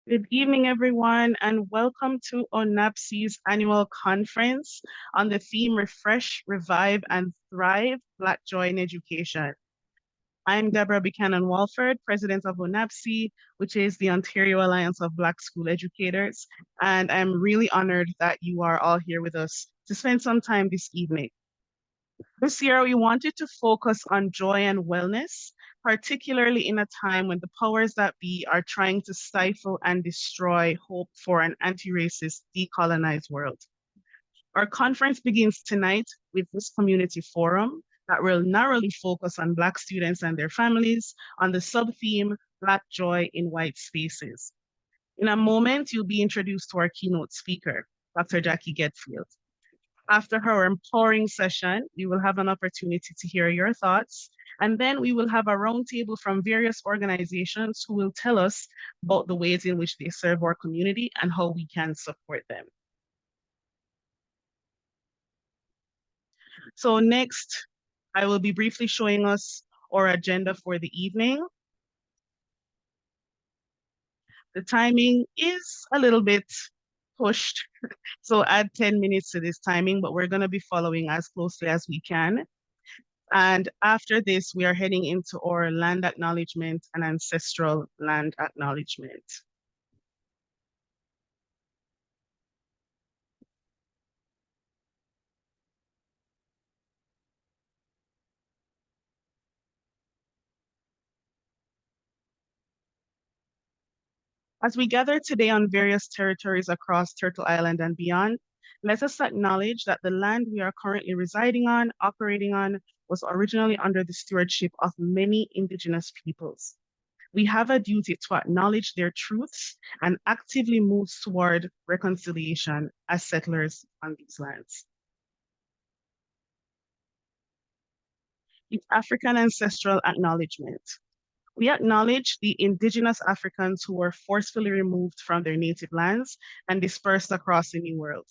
Good evening, everyone, and welcome to ONABSE's annual conference on the theme Refresh, Revive, and Thrive, Black Joy in Education. I'm Deborah Buchanan Walford, President of ONABSE, which is the Ontario Alliance of Black School Educators, and I'm really honored that you are all here with us to spend some time this evening. This year, we wanted to focus on joy and wellness, particularly in a time when the powers that be are trying to stifle and destroy hope for an anti-racist, decolonized world. Our conference begins tonight with this community forum that will narrowly focus on Black students and their families on the sub-theme, Black Joy in White Spaces. In a moment, you'll be introduced to our keynote speaker, Dr. Jacqui Getfield. After her empowering session, we will have an opportunity to hear your thoughts, and then we will have a roundtable from various organizations who will tell us about the ways in which they serve our community and how we can support them. So next, I will be briefly showing us our agenda for the evening. The timing is a little bit pushed, so add 10 minutes to this timing, but we're going to be following as closely as we can. And after this, we are heading into our land acknowledgement and ancestral land acknowledgement. As we gather today on various territories across Turtle Island and beyond, let us acknowledge that the land we are currently residing on, operating on, was originally under the stewardship of many Indigenous peoples. We have a duty to acknowledge their truths and actively move toward reconciliation as settlers on these lands. It's African Ancestral Acknowledgement. We acknowledge the Indigenous Africans who were forcefully removed from their native lands and dispersed across the New World.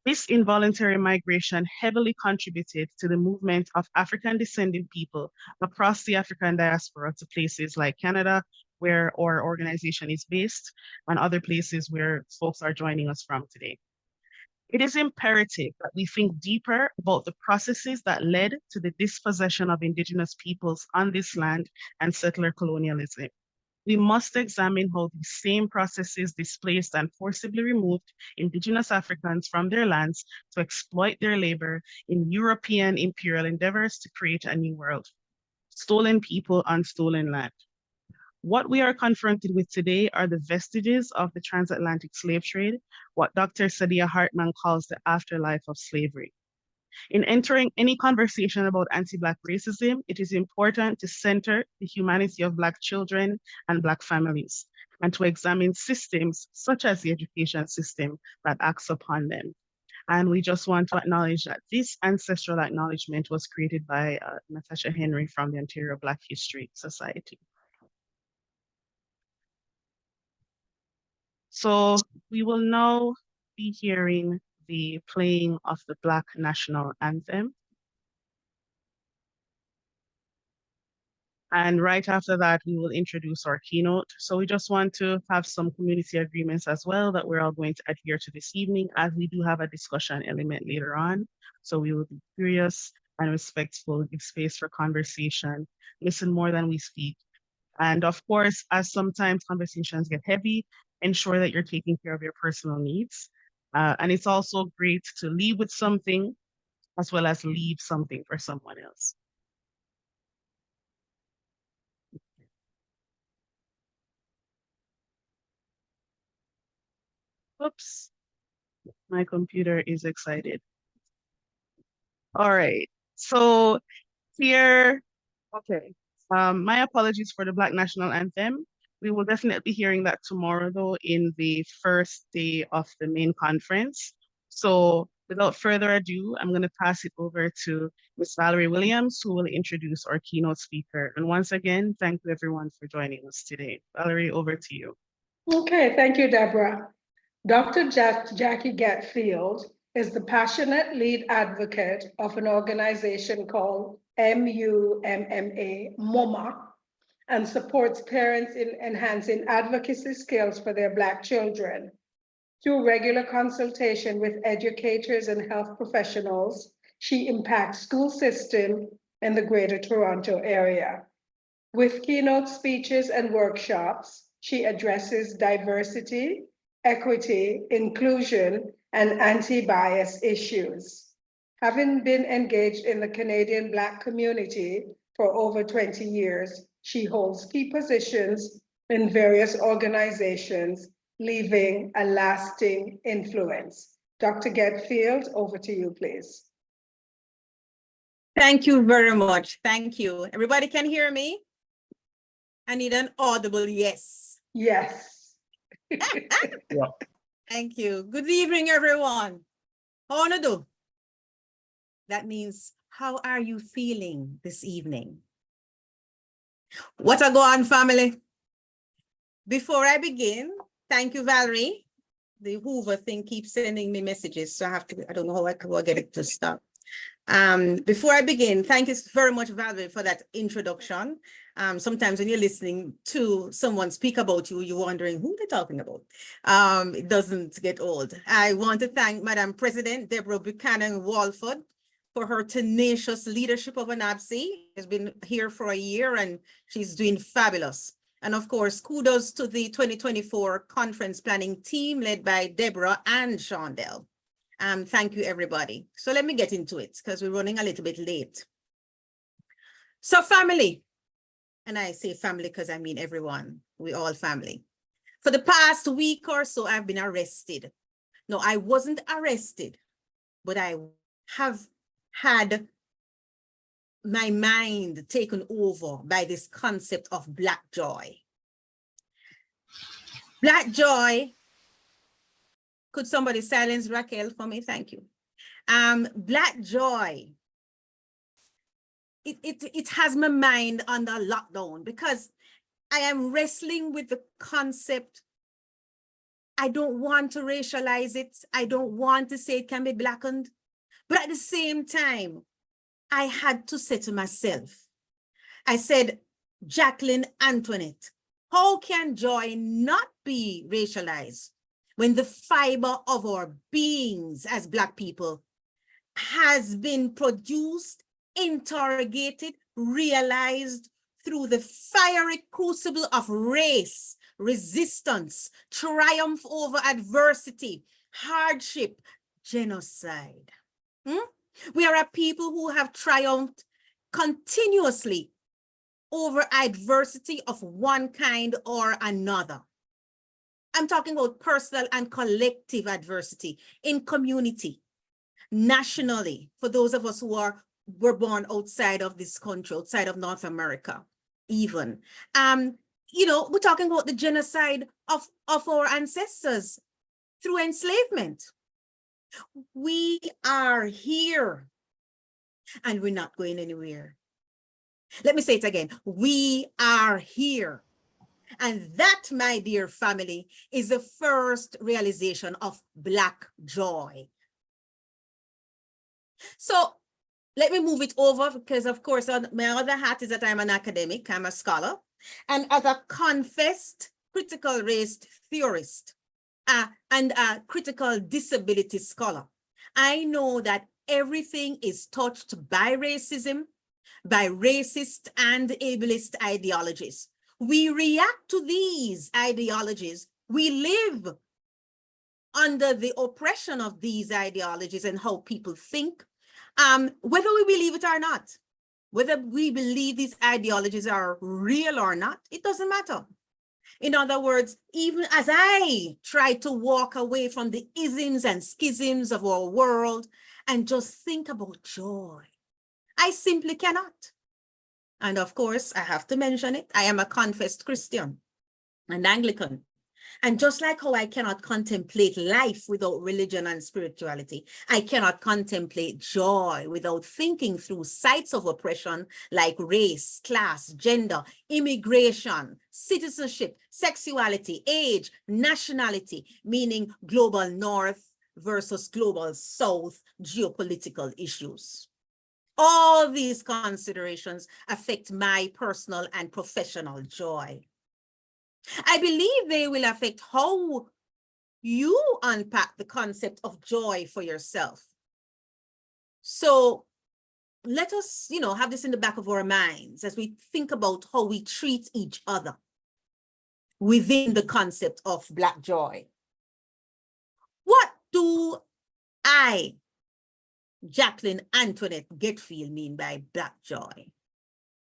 This involuntary migration heavily contributed to the movement of African descending people across the African diaspora to places like Canada, where our organization is based, and other places where folks are joining us from today. It is imperative that we think deeper about the processes that led to the dispossession of Indigenous peoples on this land and settler colonialism. We must examine how these same processes displaced and forcibly removed Indigenous Africans from their lands to exploit their labor in European imperial endeavors to create a new world. Stolen people on stolen land. What we are confronted with today are the vestiges of the transatlantic slave trade, what Dr. Saidiya Hartman calls the afterlife of slavery. In entering any conversation about anti-Black racism, it is important to center the humanity of Black children and Black families, and to examine systems such as the education system that acts upon them. And we just want to acknowledge that this ancestral acknowledgement was created by Natasha Henry from the Ontario Black History Society. So we will now be hearing the playing of the Black National Anthem. And right after that, we will introduce our keynote. So we just want to have some community agreements as well that we're all going to adhere to this evening, as we do have a discussion element later on. So we will be curious and respectful, give space for conversation, listen more than we speak. And of course, as sometimes conversations get heavy, ensure that you're taking care of your personal needs. And it's also great to leave with something as well as leave something for someone else. Oops, my computer is excited. All right, so here, okay. My apologies for the Black National Anthem. We will definitely be hearing that tomorrow, though, in the first day of the main conference. So without further ado, I'm going to pass it over to Ms. Valerie Williams, who will introduce our keynote speaker. And once again, thank you everyone for joining us today. Valerie, over to you. Okay, thank you, Deborah. Dr. Jacqui Getfield is the passionate lead advocate of an organization called MUMMA, and supports parents in enhancing advocacy skills for their Black children. Through regular consultation with educators and health professionals, she impacts school system in the Greater Toronto Area. With keynote speeches and workshops, she addresses diversity, equity, inclusion, and anti-bias issues. Having been engaged in the Canadian Black community for over 20 years, she holds key positions in various organizations, leaving a lasting influence. Dr. Getfield, over to you, please. Thank you very much. Thank you. Everybody can hear me? I need an audible yes. Yes. Yeah. Thank you. Good evening, everyone. How wanna do? That means, how are you feeling this evening? What a go on, family? Before I begin, thank you, Valerie. The Hoover thing keeps sending me messages, so I don't know how I can get it to stop. Before I begin, thank you very much, Valerie, for that introduction. Sometimes when you're listening to someone speak about you, you're wondering who they're talking about. It doesn't get old. I want to thank Madam President Deborah Buchanan Walford for her tenacious leadership of ONABSE. She's been here for a year and she's doing fabulous. And of course, kudos to the 2024 conference planning team led by Deborah and Shondell. Thank you, everybody. So let me get into it because we're running a little bit late. So family, and I say family because I mean everyone, we all family. For the past week or so, I've been arrested. No, I wasn't arrested, but I have had my mind taken over by this concept of Black joy. Black joy. Could somebody silence Raquel for me? Thank you. Black joy. It has my mind under lockdown because I am wrestling with the concept. I don't want to racialize it. I don't want to say it can be blackened. But at the same time, I had to say to myself, I said, Jacqueline Antoinette, how can joy not be racialized when the fiber of our beings as Black people has been produced, interrogated, realized through the fiery crucible of race, resistance, triumph over adversity, hardship, genocide? We are a people who have triumphed continuously over adversity of one kind or another. I'm talking about personal and collective adversity in community, nationally, for those of us who were born outside of this country, outside of North America, even. We're talking about the genocide of our ancestors through enslavement. We are here and we're not going anywhere. Let me say it again. We are here. And that, my dear family, is the first realization of Black joy. So let me move it over because, of course, my other hat is that I'm an academic, I'm a scholar. And as a confessed critical race theorist and a critical disability scholar, I know that everything is touched by racism, by racist and ableist ideologies. We react to these ideologies. We live under the oppression of these ideologies and how people think, whether we believe it or not, whether we believe these ideologies are real or not, it doesn't matter. In other words, even as I try to walk away from the isms and schisms of our world and just think about joy, I simply cannot. And of course, I have to mention it. I am a confessed Christian and Anglican. And just like how I cannot contemplate life without religion and spirituality, I cannot contemplate joy without thinking through sites of oppression like race, class, gender, immigration, citizenship, sexuality, age, nationality, meaning global north versus global south geopolitical issues. All these considerations affect my personal and professional joy. I believe they will affect how you unpack the concept of joy for yourself. So let us, have this in the back of our minds as we think about how we treat each other within the concept of Black joy. What do I, Jacqueline Antoinette Getfield, mean by Black joy?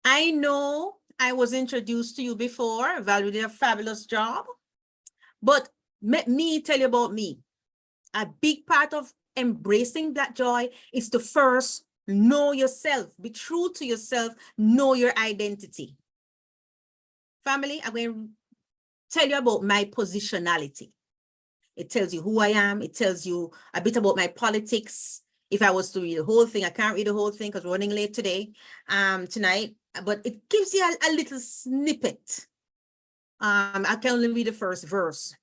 I know I was introduced to you before. Valerie did a fabulous job. But let me tell you about me. A big part of embracing Black joy is to first know yourself, be true to yourself, know your identity. Family, I'm going to tell you about my positionality. It tells you who I am. It tells you a bit about my politics. If I was to read the whole thing, I can't read the whole thing because we're running late tonight, but it gives you a little snippet. I can only read the first verse.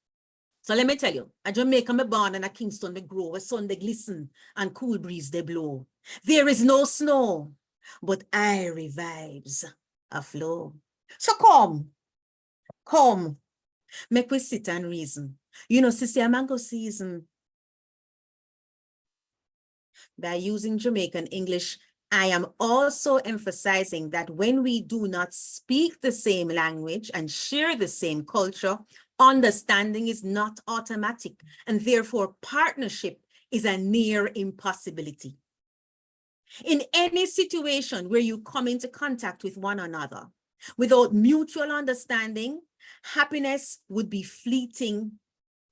So let me tell you, a Jamaica me born and a Kingston me grow, where sun they glisten and cool breeze they blow. There is no snow, but airy vibes aflow. So come, make we sit and reason. Sissy, a mango season. By using Jamaican English, I am also emphasizing that when we do not speak the same language and share the same culture, understanding is not automatic, and therefore partnership is a near impossibility. In any situation where you come into contact with one another, without mutual understanding, happiness would be fleeting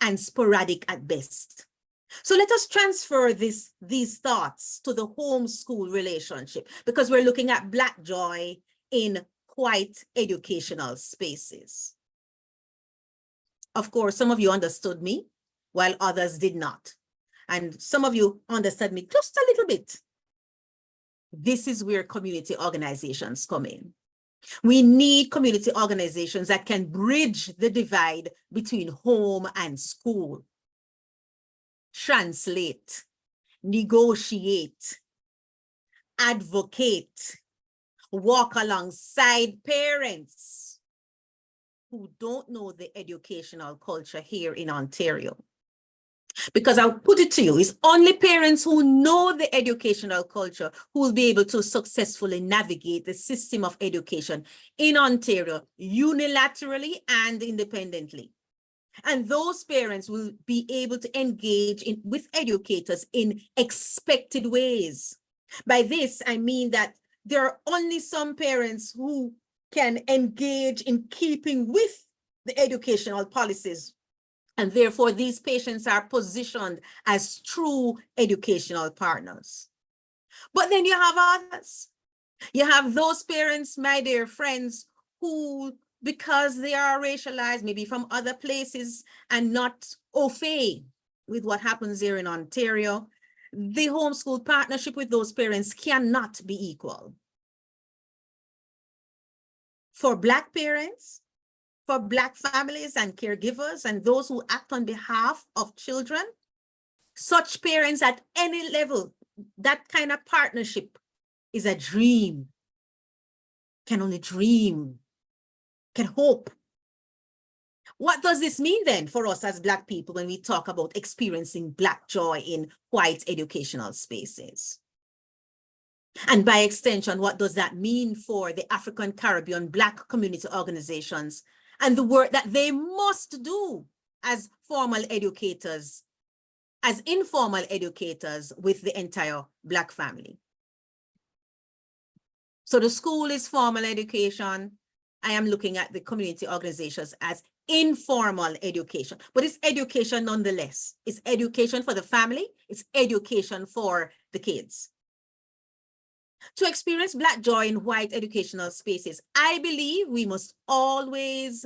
and sporadic at best. So let us transfer these thoughts to the homeschool relationship, because we're looking at Black joy in quite educational spaces. Of course, some of you understood me while others did not. And some of you understood me just a little bit. This is where community organizations come in. We need community organizations that can bridge the divide between home and school. Translate, negotiate, advocate, walk alongside parents who don't know the educational culture here in Ontario. Because I'll put it to you, it's only parents who know the educational culture who will be able to successfully navigate the system of education in Ontario unilaterally and independently. And those parents will be able to engage with educators in expected ways. By this, I mean that there are only some parents who can engage in keeping with the educational policies. And therefore, these patients are positioned as true educational partners. But then you have others. You have those parents, my dear friends, who, because they are racialized, maybe from other places, and not au fait with what happens here in Ontario, the homeschool partnership with those parents cannot be equal. For Black parents, for Black families and caregivers and those who act on behalf of children, such parents at any level, that kind of partnership is a dream, can only dream, can hope. What does this mean then for us as Black people when we talk about experiencing Black joy in white educational spaces? And by extension, what does that mean for the African Caribbean Black community organizations and the work that they must do as formal educators, as informal educators with the entire Black family? So the school is formal education. I am looking at the community organizations as informal education, but it's education nonetheless. It's education for the family. It's education for the kids. To experience Black joy in white educational spaces, I believe we must always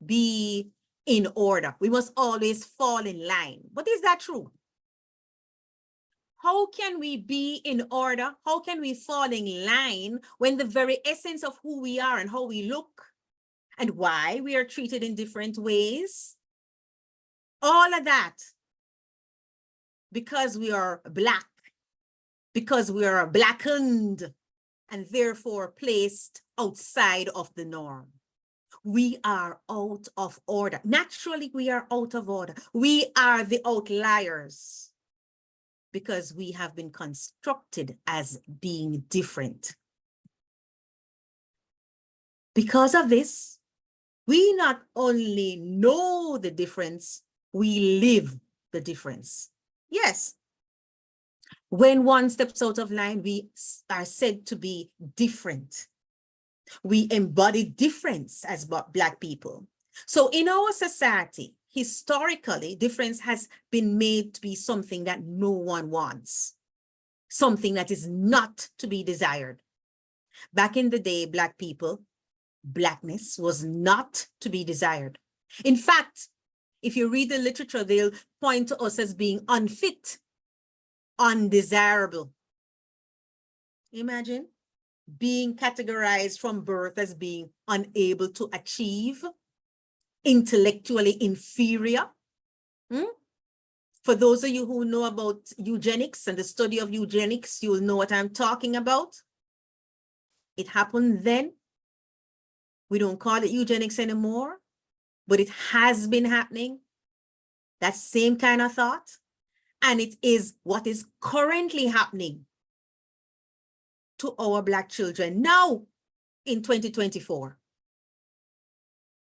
be in order. We must always fall in line. But is that true? How can we be in order? How can we fall in line when the very essence of who we are and how we look and why we are treated in different ways, all of that, because we are Black, because we are blackened and therefore placed outside of the norm. We are out of order. Naturally, we are out of order. We are the outliers because we have been constructed as being different. Because of this, we not only know the difference, we live the difference. Yes. When one steps out of line, we are said to be different. We embody difference as Black people. So in our society, historically, difference has been made to be something that no one wants, something that is not to be desired. Back in the day, Black people, Blackness was not to be desired. In fact, if you read the literature, they'll point to us as being unfit, undesirable. Imagine being categorized from birth as being unable to achieve, intellectually inferior. For those of you who know about eugenics and the study of eugenics, you'll know what I'm talking about. It happened then. We don't call it eugenics anymore, but it has been happening. That same kind of thought. And it is what is currently happening to our Black children now in 2024.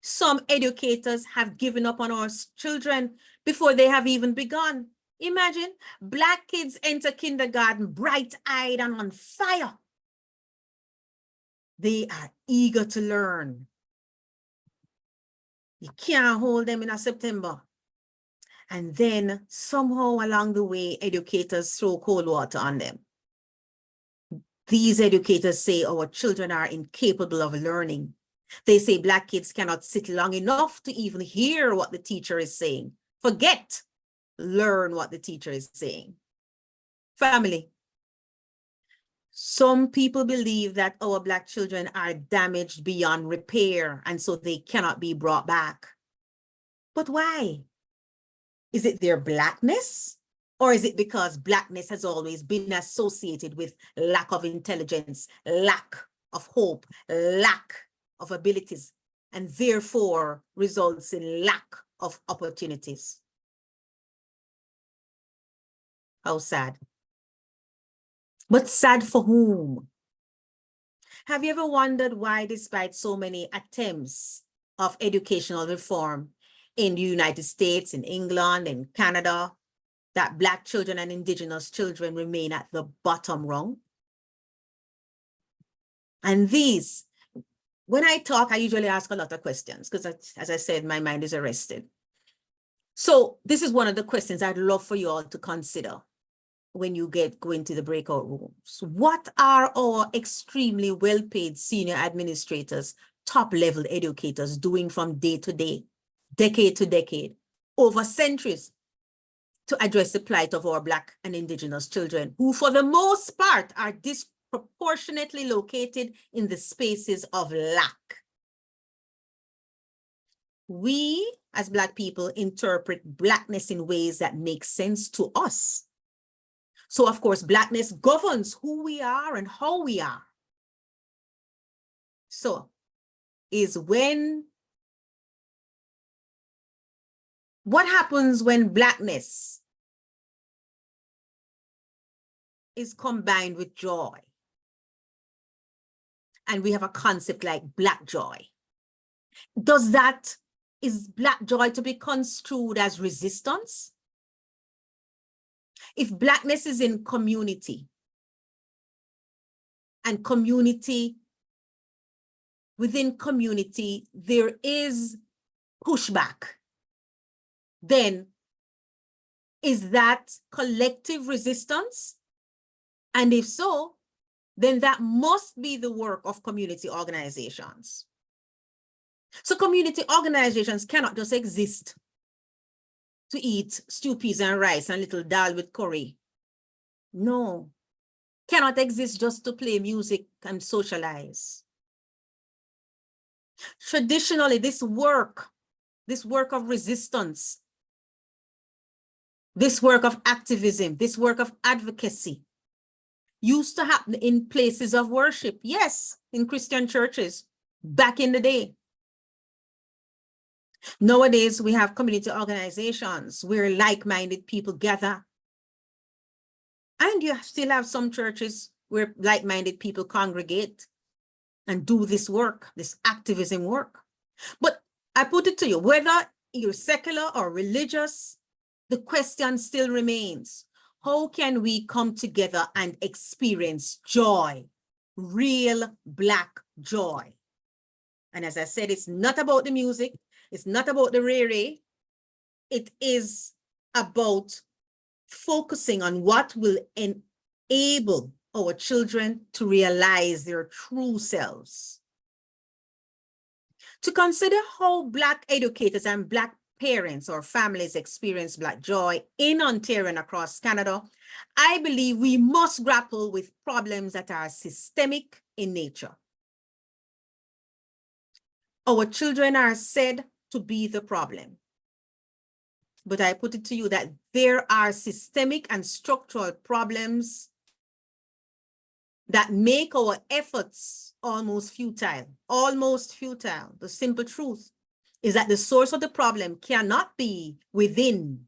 Some educators have given up on our children before they have even begun. Imagine Black kids enter kindergarten bright-eyed and on fire. They are eager to learn. You can't hold them in a September. And then somehow along the way, educators throw cold water on them. These educators say our children are incapable of learning. They say Black kids cannot sit long enough to even hear what the teacher is saying. Forget, learn what the teacher is saying. Family. Some people believe that our Black children are damaged beyond repair, and so they cannot be brought back. But why? Is it their Blackness? Or is it because Blackness has always been associated with lack of intelligence, lack of hope, lack of abilities, and therefore results in lack of opportunities? How sad. But sad for whom? Have you ever wondered why, despite so many attempts of educational reform in the United States, in England, in Canada, that Black children and Indigenous children remain at the bottom rung? And these, when I talk, I usually ask a lot of questions because, as I said, my mind is arrested. So this is one of the questions I'd love for you all to consider when you go into the breakout rooms. What are our extremely well-paid senior administrators, top-level educators doing from day to day, decade to decade, over centuries to address the plight of our Black and Indigenous children, who for the most part are disproportionately located in the spaces of lack? We, as Black people, interpret Blackness in ways that make sense to us. So, of course, Blackness governs who we are and how we are. So, what happens when Blackness is combined with joy? And we have a concept like Black joy. Is Black joy to be construed as resistance? If Blackness is in community, and within community, there is pushback, then is that collective resistance? And if so, then that must be the work of community organizations. So community organizations cannot just exist to eat stew, peas, and rice and little dal with curry. No, cannot exist just to play music and socialize. Traditionally, this work of resistance, this work of activism, this work of advocacy used to happen in places of worship. Yes, in Christian churches back in the day. Nowadays, we have community organizations where like-minded people gather. And you still have some churches where like-minded people congregate and do this work, this activism work. But I put it to you, whether you're secular or religious, the question still remains, how can we come together and experience joy, real Black joy? And as I said, it's not about the music, it's not about the rare, it is about focusing on what will enable our children to realize their true selves. To consider how Black educators and Black parents or families experience Black joy in Ontario and across Canada, I believe we must grapple with problems that are systemic in nature. Our children are said to be the problem. But I put it to you that there are systemic and structural problems that make our efforts almost futile, almost futile. The simple truth is that the source of the problem cannot be within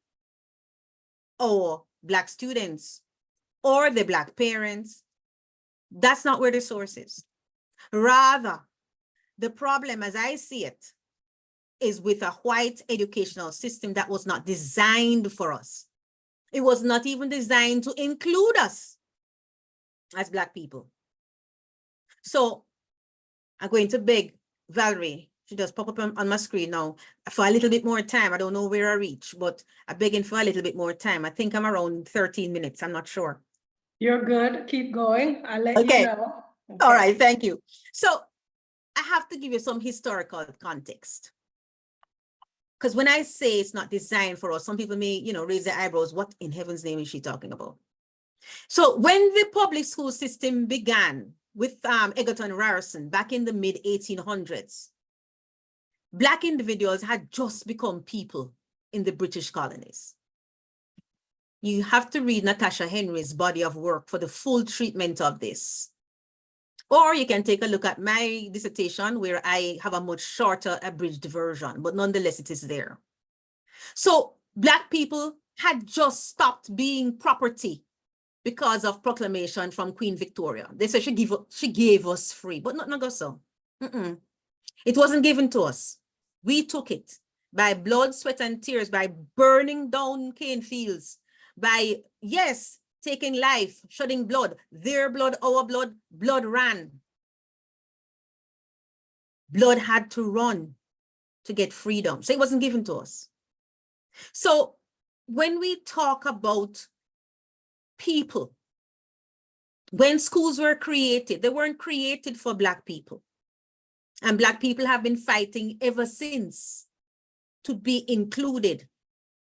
our Black students or the Black parents. That's not where the source is. Rather, the problem, as I see it, is with a white educational system that was not designed for us. It was not even designed to include us as Black people. So I'm going to beg Valerie, she does pop up on my screen now, for a little bit more time. I don't know where I reach, but I'm begging for a little bit more time. I think I'm around 13 minutes. I'm not sure. You're good. Keep going. I'll let Okay. you know. Okay. All right. Thank you. So I have to give you some historical context. Because when I say it's not designed for us, some people may, raise their eyebrows. What in heaven's name is she talking about? So when the public school system began with Egerton Ryerson back in the mid 1800s, Black individuals had just become people in the British colonies. You have to read Natasha Henry's body of work for the full treatment of this. Or you can take a look at my dissertation where I have a much shorter abridged version, but nonetheless, it is there. So Black people had just stopped being property because of proclamation from Queen Victoria. They said she gave us free, but not go so. It wasn't given to us. We took it by blood, sweat, and tears, by burning down cane fields, by, yes, taking life, shedding blood, their blood, our blood, blood ran. Blood had to run to get freedom. So it wasn't given to us. So when we talk about people, when schools were created, they weren't created for Black people. And Black people have been fighting ever since to be included,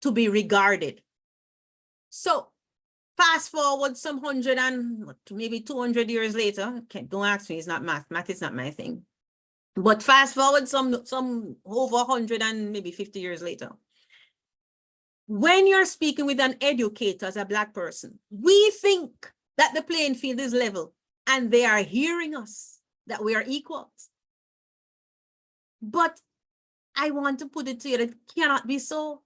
to be regarded. So fast forward some 100 and maybe 200 years later, don't ask me, it's not math. Math is not my thing. But fast forward some over 100 and maybe 50 years later. When you're speaking with an educator as a Black person, we think that the playing field is level and they are hearing us, that we are equals. But I want to put it to you that it cannot be so.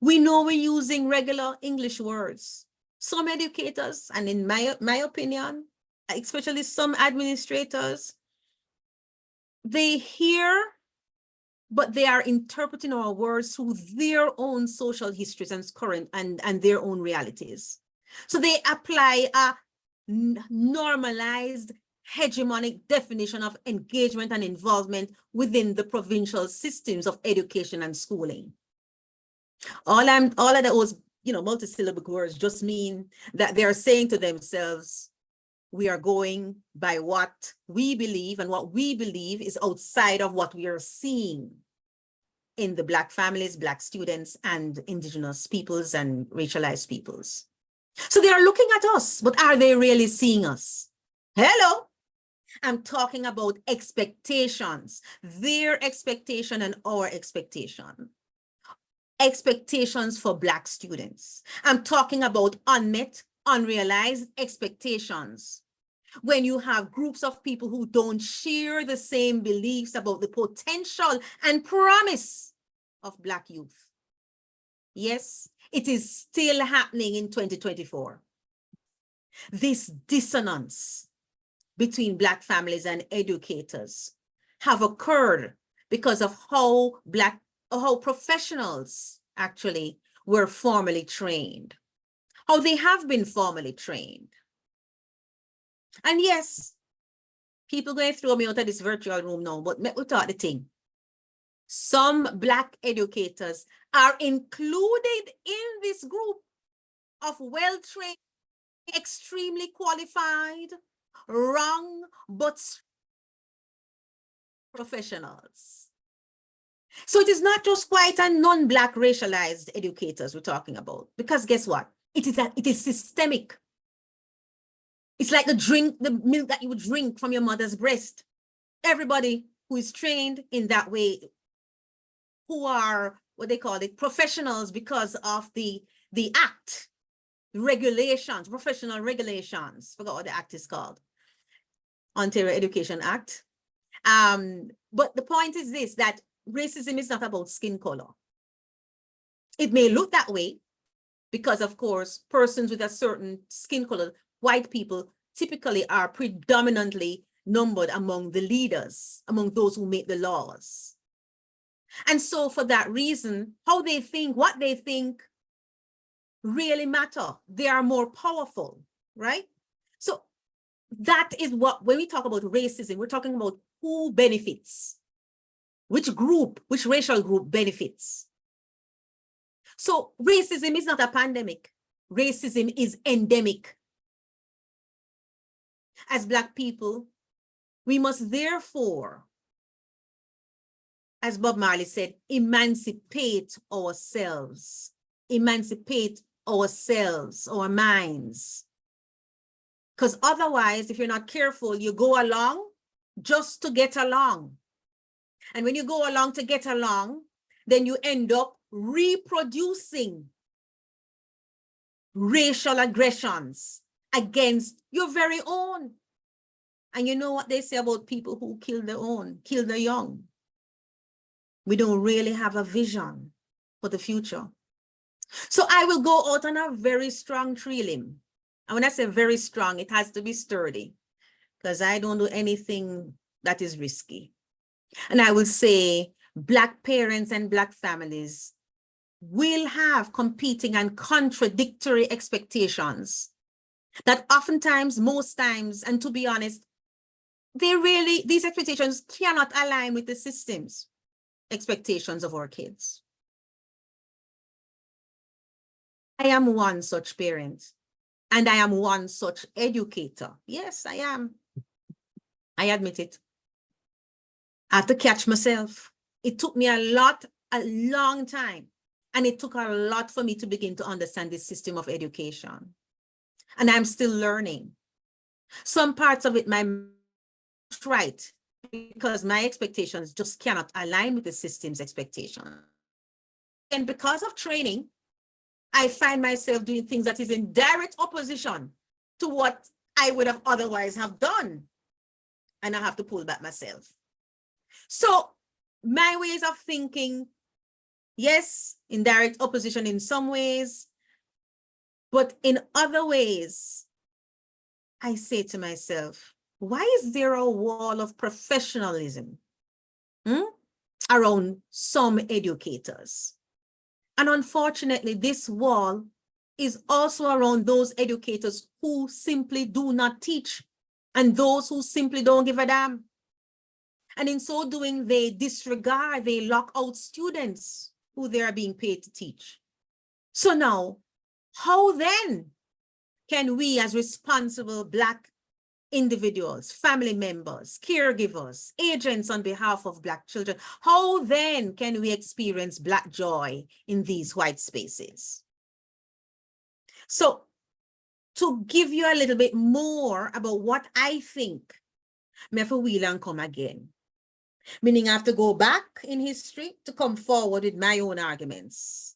We know we're using regular English words. Some educators, and in my opinion, especially some administrators, they hear, but they are interpreting our words through their own social histories and current and their own realities. So they apply a normalized hegemonic definition of engagement and involvement within the provincial systems of education and schooling. All of those, multisyllabic words just mean that they're saying to themselves, we are going by what we believe, and what we believe is outside of what we are seeing in the Black families, Black students, and Indigenous peoples and racialized peoples. So they are looking at us, but are they really seeing us? Hello? I'm talking about expectations, their expectation and our expectation. Expectations for Black students. I'm talking about unmet, unrealized expectations, when you have groups of people who don't share the same beliefs about the potential and promise of Black youth. Yes, it is still happening in 2024. This dissonance between Black families and educators have occurred because of how professionals actually were formally trained, how they have been formally trained. And yes, people going to throw me out of this virtual room now, but let me talk the thing. Some Black educators are included in this group of well-trained, extremely qualified, wrong, but professionals. So it is not just white and non-Black racialized educators we're talking about, because guess what? It is systemic. It's like the milk that you would drink from your mother's breast. Everybody who is trained in that way, who are what they call it, professionals because of the act, regulations, professional regulations, forgot what the act is called, Ontario Education Act. But the point is this, that racism is not about skin color. It may look that way because, of course, persons with a certain skin color, white people, typically are predominantly numbered among the leaders, among those who make the laws. And so for that reason, how they think, what they think really matter. They are more powerful, right? So that is what, when we talk about racism, we're talking about who benefits, which group, which racial group benefits. So racism is not a pandemic. Racism is endemic. As Black people, we must therefore, as Bob Marley said, emancipate ourselves, our minds. Because otherwise, if you're not careful, you go along just to get along. And when you go along to get along, then you end up reproducing racial aggressions against your very own. And you know what they say about people who kill their own, kill their young. We don't really have a vision for the future. So I will go out on a very strong tree limb. And when I say very strong, it has to be sturdy, because I don't do anything that is risky. And I will say Black parents and Black families will have competing and contradictory expectations that oftentimes, most times, and to be honest, these expectations cannot align with the system's expectations of our kids. I am one such parent, and I am one such educator. Yes, I am. I admit it. I have to catch myself. It took me a long time, and it took a lot for me to begin to understand this system of education. And I'm still learning. Some parts of it might be right, because my expectations just cannot align with the system's expectations. And because of training, I find myself doing things that is in direct opposition to what I would have otherwise have done. And I have to pull back myself. So my ways of thinking, yes, in direct opposition in some ways, but in other ways, I say to myself, why is there a wall of professionalism around some educators? And unfortunately, this wall is also around those educators who simply do not teach, and those who simply don't give a damn. And in so doing, they disregard, they lock out students who they are being paid to teach. So now, how then can we as responsible Black individuals, family members, caregivers, agents on behalf of Black children, how then can we experience Black joy in these white spaces? So to give you a little bit more about what I think, me have to wheel and come again. Meaning I have to go back in history to come forward with my own arguments.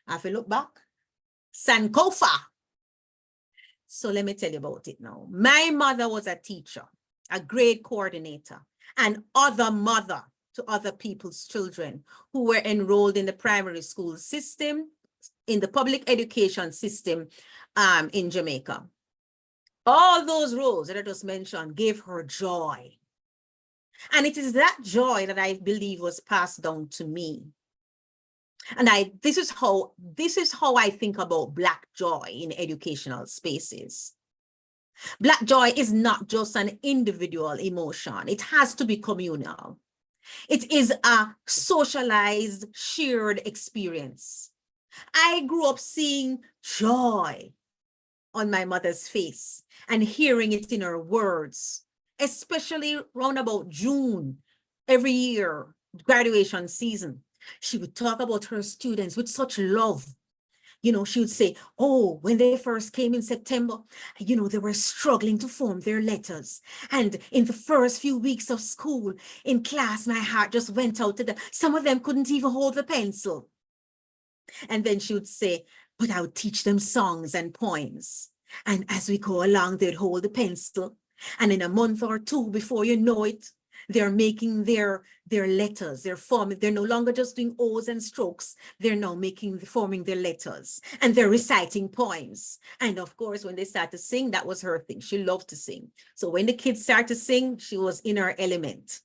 I have to look back. Sankofa. So let me tell you about it now. My mother was a teacher, a grade coordinator, and other mother to other people's children who were enrolled in the primary school system, in the public education system in Jamaica. All those roles that I just mentioned gave her joy. And it is that joy that I believe was passed down to me. And this is how I think about Black joy in educational spaces. Black joy is not just an individual emotion. It has to be communal. It is a socialized, shared experience. I grew up seeing joy on my mother's face and hearing it in her words, especially round about June every year, graduation season. She would talk about her students with such love. You know, she would say, oh, when they first came in September, you know, they were struggling to form their letters. And in the first few weeks of school, in class, my heart just went out to them. Some of them couldn't even hold the pencil. And then she would say, but I would teach them songs and poems. And as we go along, they'd hold the pencil. And in a month or two, before you know it, they're making their letters. They're no longer just doing O's and strokes. They're now forming their letters. And they're reciting poems. And of course, when they start to sing, that was her thing. She loved to sing. So when the kids start to sing, she was in her element.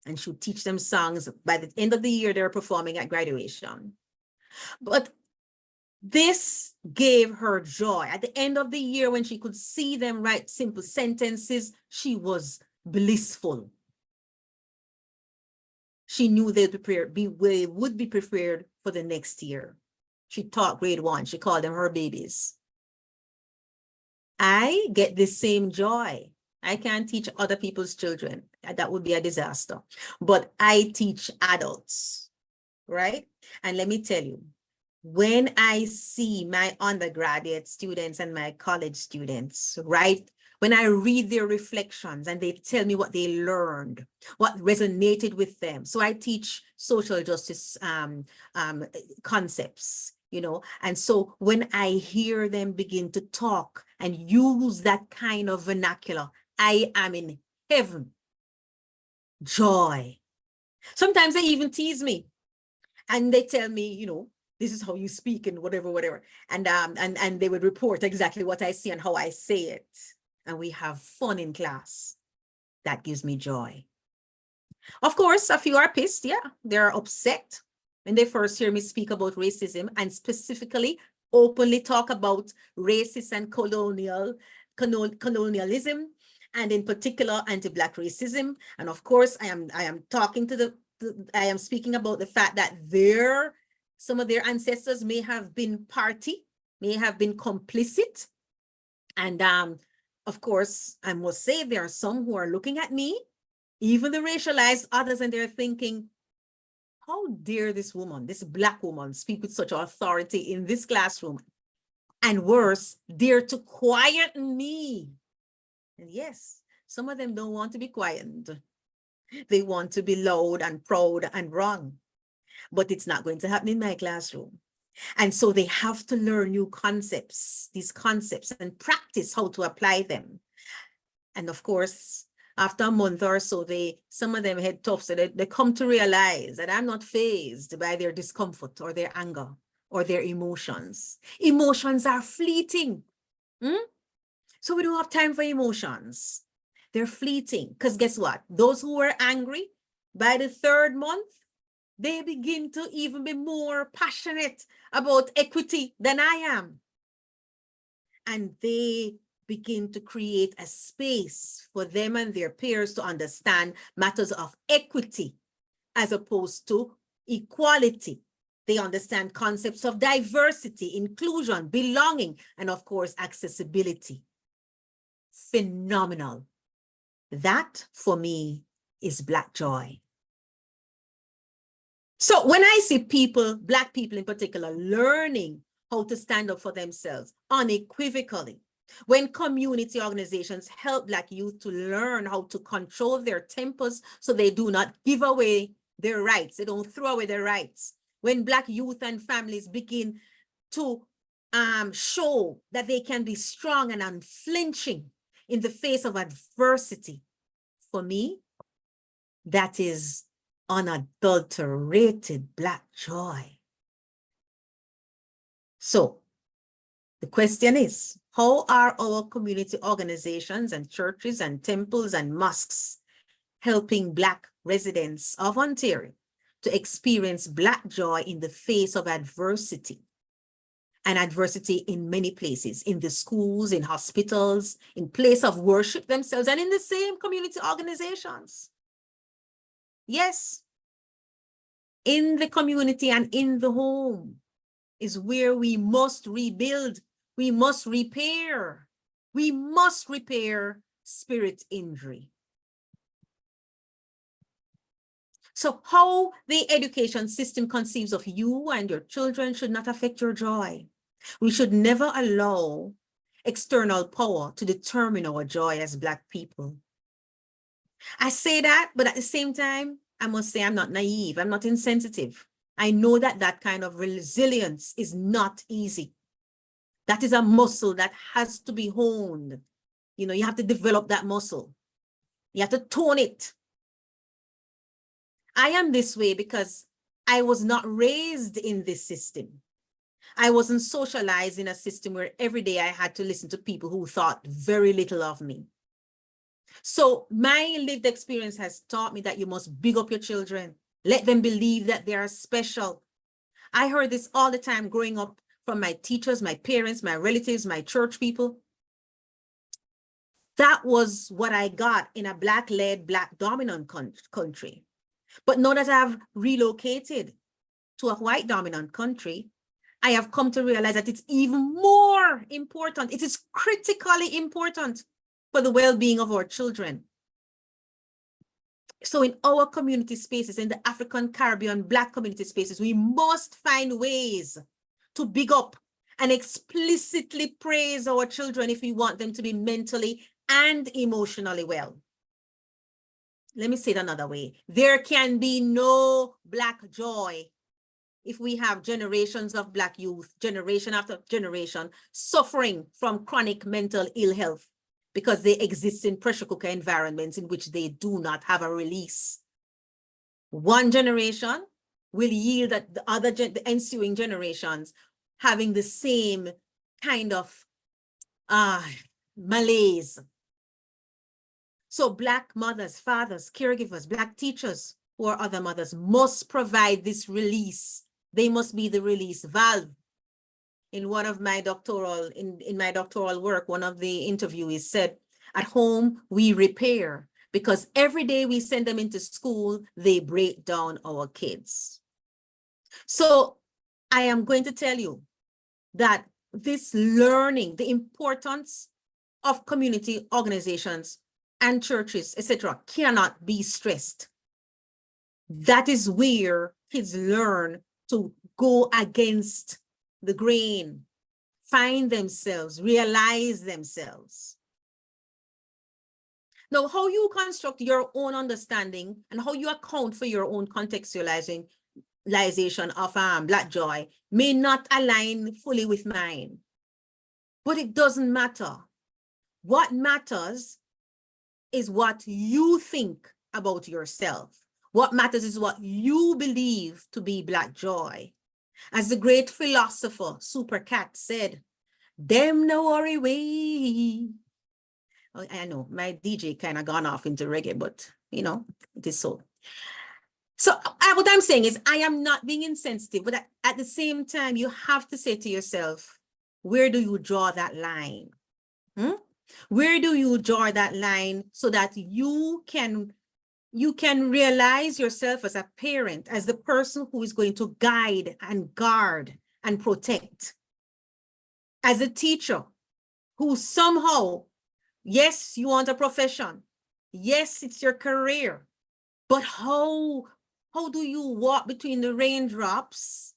And she would teach them songs. By the end of the year, they were performing at graduation. But this gave her joy. At the end of the year, when she could see them write simple sentences, she was blissful. She knew they would be prepared for the next year. She taught grade 1. She called them her babies. I get the same joy. I can't teach other people's children. That would be a disaster. But I teach adults, right? And let me tell you, when I see my undergraduate students and my college students, right, when I read their reflections and they tell me what they learned, what resonated with them. So I teach social justice concepts, you know, and so when I hear them begin to talk and use that kind of vernacular, I am in heaven. Joy. Sometimes they even tease me and they tell me, you know, this is how you speak and whatever. And they would report exactly what I see and how I say it. And we have fun in class. That gives me joy. Of course, a few are pissed. Yeah, they're upset when they first hear me speak about racism and specifically openly talk about racist and colonialism, and in particular anti-Black racism. And of course, I am talking to I am speaking about the fact that some of their ancestors may have been party, may have been complicit. And of course, I must say there are some who are looking at me, even the racialized others, and they're thinking, how dare this woman, this Black woman, speak with such authority in this classroom? And worse, dare to quieten me. And yes, some of them don't want to be quietened. They want to be loud and proud and wrong. But it's not going to happen in my classroom. And so they have to learn new concepts, these concepts, and practice how to apply them. And of course, after a month or so, some of them head tough, so they come to realize that I'm not fazed by their discomfort or their anger or their emotions. Emotions are fleeting. So we don't have time for emotions. They're fleeting, because guess what? Those who were angry, by the 3rd month, they begin to even be more passionate about equity than I am. And they begin to create a space for them and their peers to understand matters of equity as opposed to equality. They understand concepts of diversity, inclusion, belonging, and of course, accessibility. Phenomenal. That, for me, is Black joy. So when I see people, Black people in particular, learning how to stand up for themselves unequivocally, when community organizations help Black youth to learn how to control their tempers so they do not give away their rights, they don't throw away their rights, when Black youth and families begin to show that they can be strong and unflinching in the face of adversity. For me, that is unadulterated Black joy. So the question is, how are our community organizations and churches and temples and mosques helping Black residents of Ontario to experience Black joy in the face of adversity? And adversity in many places, in the schools, in hospitals, in place of worship themselves, and in the same community organizations. Yes, in the community and in the home is where we must rebuild, we must repair spirit injury. So how the education system conceives of you and your children should not affect your joy. We should never allow external power to determine our joy as Black people. I say that, but at the same time, I must say I'm not naive, I'm not insensitive. I know that that kind of resilience is not easy. That is a muscle that has to be honed. You know, you have to develop that muscle. You have to tone it. I am this way because I was not raised in this system. I wasn't socialized in a system where every day I had to listen to people who thought very little of me. So my lived experience has taught me that you must big up your children. Let them believe that they are special. I heard this all the time growing up from my teachers, my parents, my relatives, my church people. That was what I got in a Black-led, Black-dominant country. But now that I've relocated to a white-dominant country, I have come to realize that it's even more important. It is critically important for the well-being of our children. So in our community spaces, in the African, Caribbean, Black community spaces, we must find ways to big up and explicitly praise our children if we want them to be mentally and emotionally well. Let me say it another way. There can be no Black joy if we have generations of Black youth, generation after generation, suffering from chronic mental ill health because they exist in pressure cooker environments in which they do not have a release. One generation will yield at the ensuing generations having the same kind of malaise. So Black mothers, fathers, caregivers, Black teachers or other mothers must provide this release. They must be the release valve. In one of my doctoral, in my doctoral work, one of the interviewees said, at home, we repair because every day we send them into school, they break down our kids. So I am going to tell you that this learning, the importance of community organizations and churches, etc., cannot be stressed. That is where kids learn to go against the grain, find themselves, realize themselves. Now, how you construct your own understanding and how you account for your own contextualization of Black joy may not align fully with mine, but it doesn't matter. What matters is what you think about yourself. What matters is what you believe to be Black joy. As the great philosopher Super Cat said, "Them no worry way." Oh, I know my DJ kind of gone off into reggae, but you know, it is so. So what I'm saying is I am not being insensitive, but at the same time, you have to say to yourself, where do you draw that line? Where do you draw that line so that you can realize yourself as a parent, as the person who is going to guide and guard and protect, as a teacher who somehow, yes, you want a profession, yes, it's your career, but how do you walk between the raindrops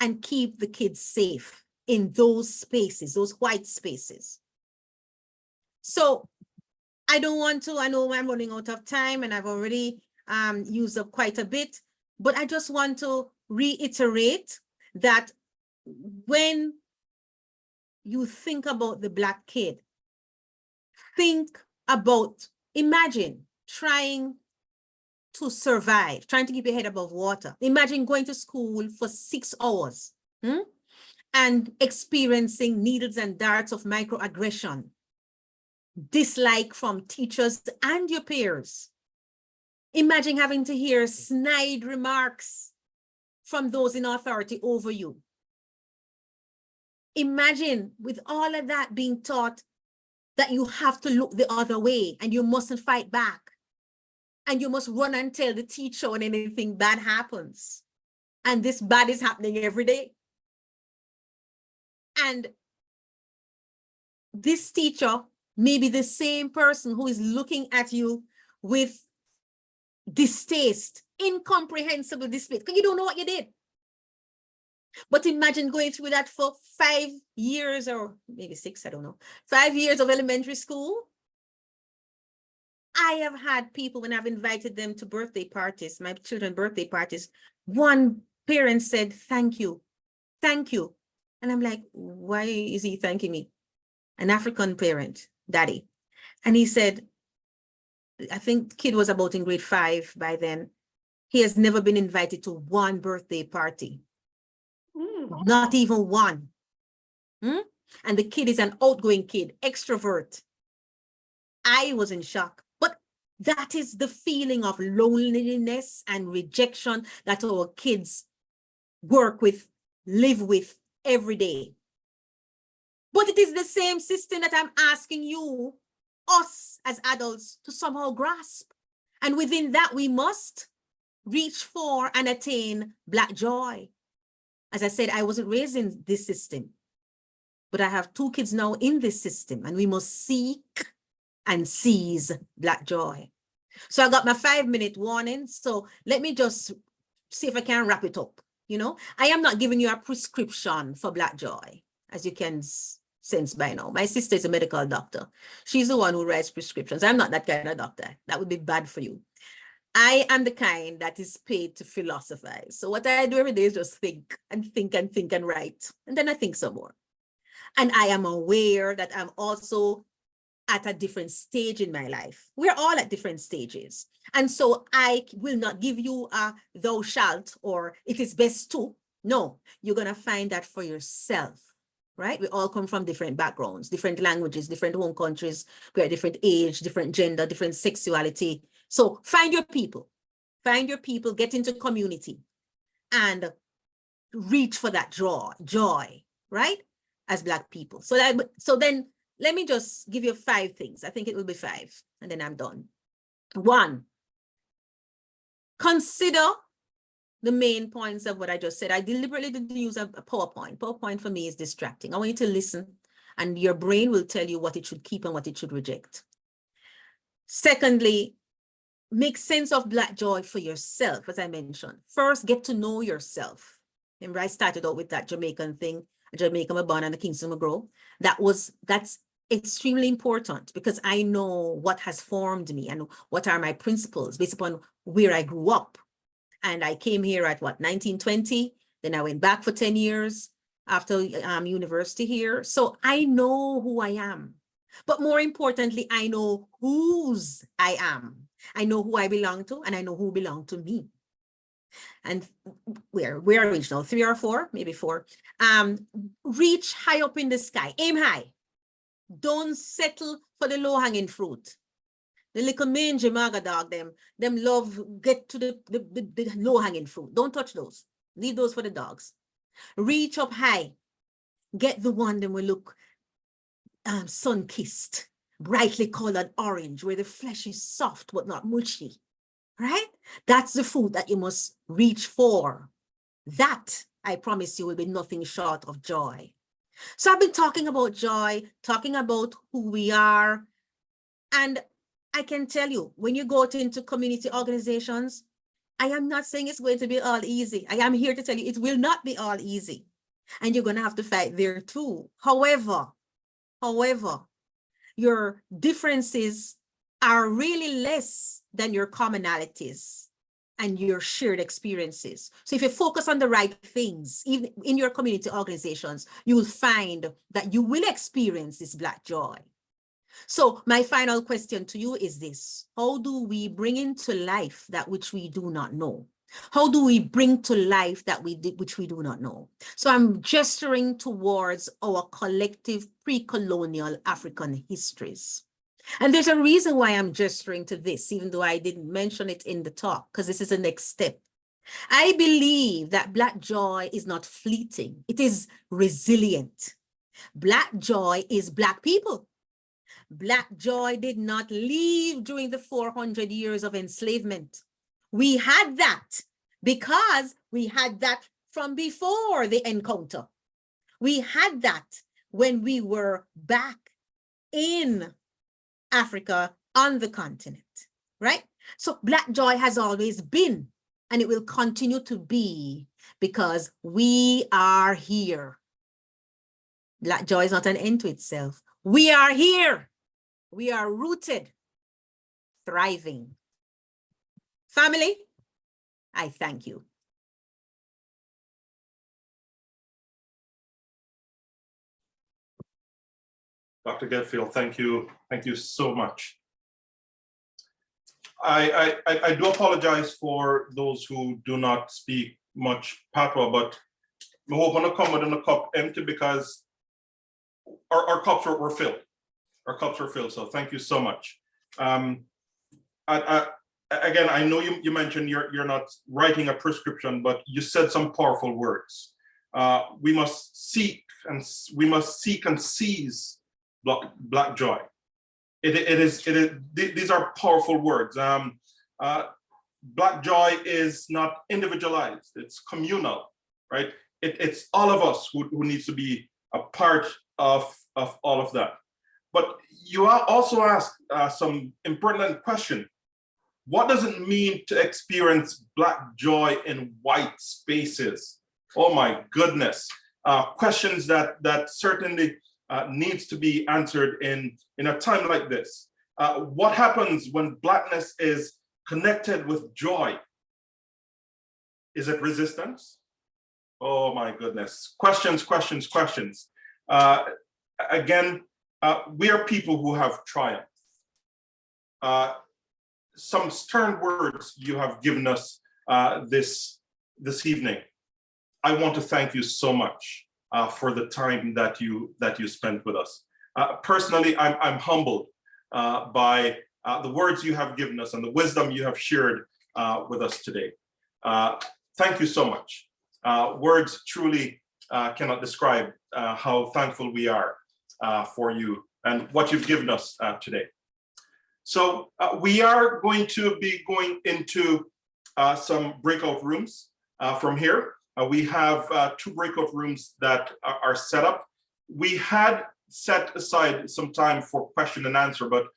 and keep the kids safe in those spaces, those white spaces? So I don't want to, I know I'm running out of time and I've already used up quite a bit, but I just want to reiterate that when you think about the Black kid, think about, imagine trying to survive, trying to keep your head above water. Imagine going to school for 6 hours and experiencing needles and darts of microaggression, dislike from teachers and your peers. Imagine having to hear snide remarks from those in authority over you. Imagine with all of that being taught that you have to look the other way and you mustn't fight back. And you must run and tell the teacher when anything bad happens. And this bad is happening every day. And this teacher may be the same person who is looking at you with distaste, incomprehensible distaste, because you don't know what you did. But imagine going through that for 5 years or maybe 6, I don't know, 5 years of elementary school. I have had people, when I've invited them to birthday parties, my children's birthday parties, one parent said, thank you, thank you. And I'm like, why is he thanking me? An African parent, daddy. And he said, I think the kid was about in grade 5 by then. He has never been invited to one birthday party. Not even one. And the kid is an outgoing kid, extrovert. I was in shock. But that is the feeling of loneliness and rejection that our kids work with, live with every day. But it is the same system that I'm asking you, us as adults, to somehow grasp. And within that, we must reach for and attain Black joy. As I said, I wasn't raised in this system, but I have 2 kids now in this system, and we must seek and seize Black joy. So I got my 5-minute warning. So let me just see if I can wrap it up. You know, I am not giving you a prescription for Black joy, as you can sense by now. My sister is a medical doctor. She's the one who writes prescriptions. I'm not that kind of doctor. That would be bad for you. I am the kind that is paid to philosophize. So what I do every day is just think and think and think and write. And then I think some more. And I am aware that I'm also at a different stage in my life. We're all at different stages. And so I will not give you a thou shalt or it is best to. No, you're going to find that for yourself, right? We all come from different backgrounds, different languages, different home countries. We're at different age, different gender, different sexuality. So find your people, get into community and reach for that joy, right? As Black people. So then let me just give you 5 things. I think it will be 5 and then I'm done. 1, consider the main points of what I just said. I deliberately didn't use a PowerPoint. PowerPoint for me is distracting. I want you to listen and your brain will tell you what it should keep and what it should reject. Secondly, make sense of Black joy for yourself, as I mentioned. First, get to know yourself. Remember, I started out with that Jamaican thing, Jamaica born and the Kingston grow. That's extremely important because I know what has formed me and what are my principles based upon where I grew up. And I came here at 1920, then I went back for 10 years after university here. So I know who I am. But more importantly, I know whose I am. I know who I belong to, and I know who belong to me. And we're original, 3 or 4, maybe 4. Reach high up in the sky, aim high. Don't settle for the low-hanging fruit. The little mangy maga dog, them love get to the low-hanging fruit. Don't touch those. Leave those for the dogs. Reach up high. Get the one that will look sun-kissed, brightly colored orange, where the flesh is soft but not mushy, right? That's the food that you must reach for. That, I promise you, will be nothing short of joy. So I've been talking about joy, talking about who we are. And I can tell you, when you go into community organizations, I am not saying it's going to be all easy. I am here to tell you it will not be all easy. And you're going to have to fight there too. However, your differences are really less than your commonalities. and your shared experiences. So if you focus on the right things, even in your community organizations, you will find that you will experience this Black joy. So my final question to you is this: how do we bring into life that which we do not know? How do we bring to life that which we do not know? So I'm gesturing towards our collective pre-colonial African histories. And there's a reason why I'm gesturing to this, even though I didn't mention it in the talk, because this is the next step. I believe that Black joy is not fleeting. It is resilient. Black joy is Black people. Black joy did not leave during the 400 years of enslavement. We had that because we had that from before the encounter. We had that when we were back in Africa on the continent, right? So Black joy has always been, and it will continue to be, because we are here. Black joy is not an end to itself. We are here. We are rooted, thriving. Family, I thank you. Dr. Getfield, thank you. Thank you so much. I do apologize for those who do not speak much Patois, but we hope to come with a cup empty because our cups were filled. Our cups were filled, so thank you so much. Again, I know you mentioned you're not writing a prescription, but you said some powerful words. We must seek and seize Black joy. These are powerful words. Black joy is not individualized, it's communal, right? It's all of us who needs to be a part of all of that. But you also asked some important question. What does it mean to experience Black joy in white spaces? Oh my goodness. Questions that certainly needs to be answered in a time like this. What happens when Blackness is connected with joy? Is it resistance? Oh my goodness. Questions. Again, we are people who have triumphed. Some stern words you have given us this evening. I want to thank you so much for the time that you spent with us. Personally, I'm humbled by the words you have given us and the wisdom you have shared with us today. Thank you so much. Words truly cannot describe how thankful we are for you and what you've given us today. So we are going to be going into some breakout rooms from here. We have 2 breakout rooms that are set up. We had set aside some time for question and answer, but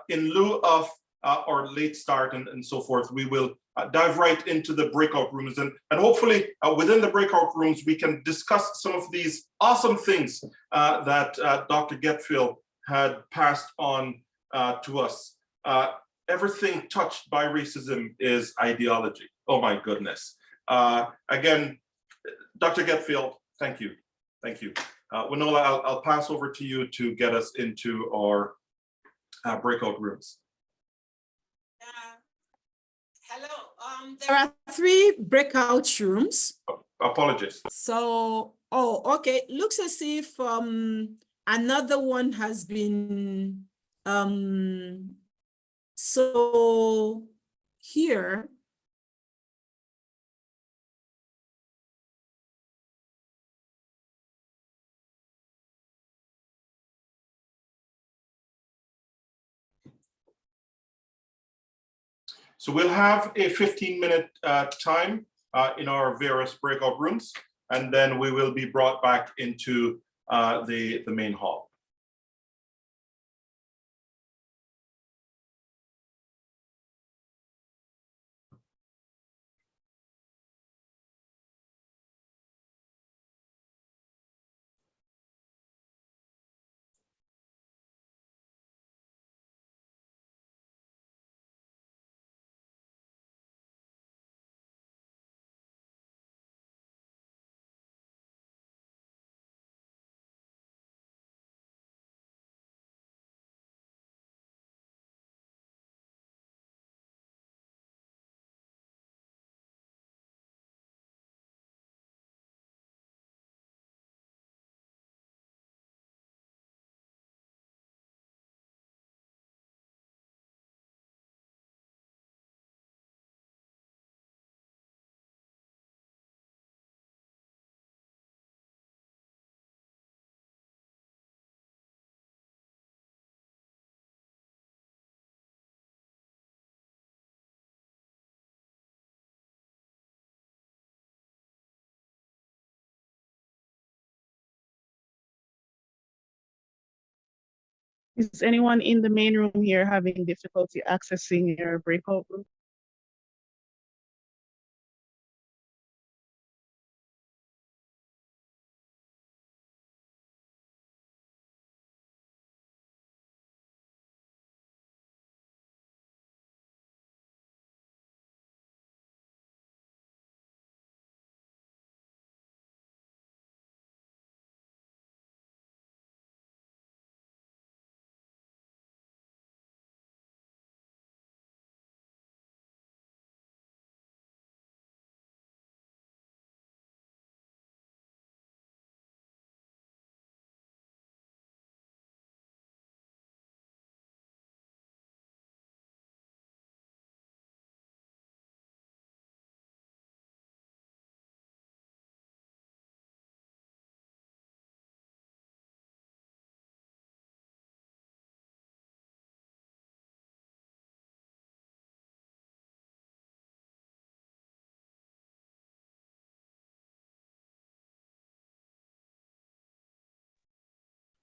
in lieu of our late start and so forth, we will dive right into the breakout rooms. And hopefully within the breakout rooms, we can discuss some of these awesome things that Dr. Getfield had passed on to us. Everything touched by racism is ideology. Oh my goodness. Again, Dr. Getfield, thank you. Thank you. Winola, I'll pass over to you to get us into our breakout rooms. Hello. There are 3 breakout rooms. Apologies. So, okay. Looks as if another one has been so here. So we'll have a 15-minute time in our various breakout rooms, and then we will be brought back into the main hall. Is anyone in the main room here having difficulty accessing your breakout room?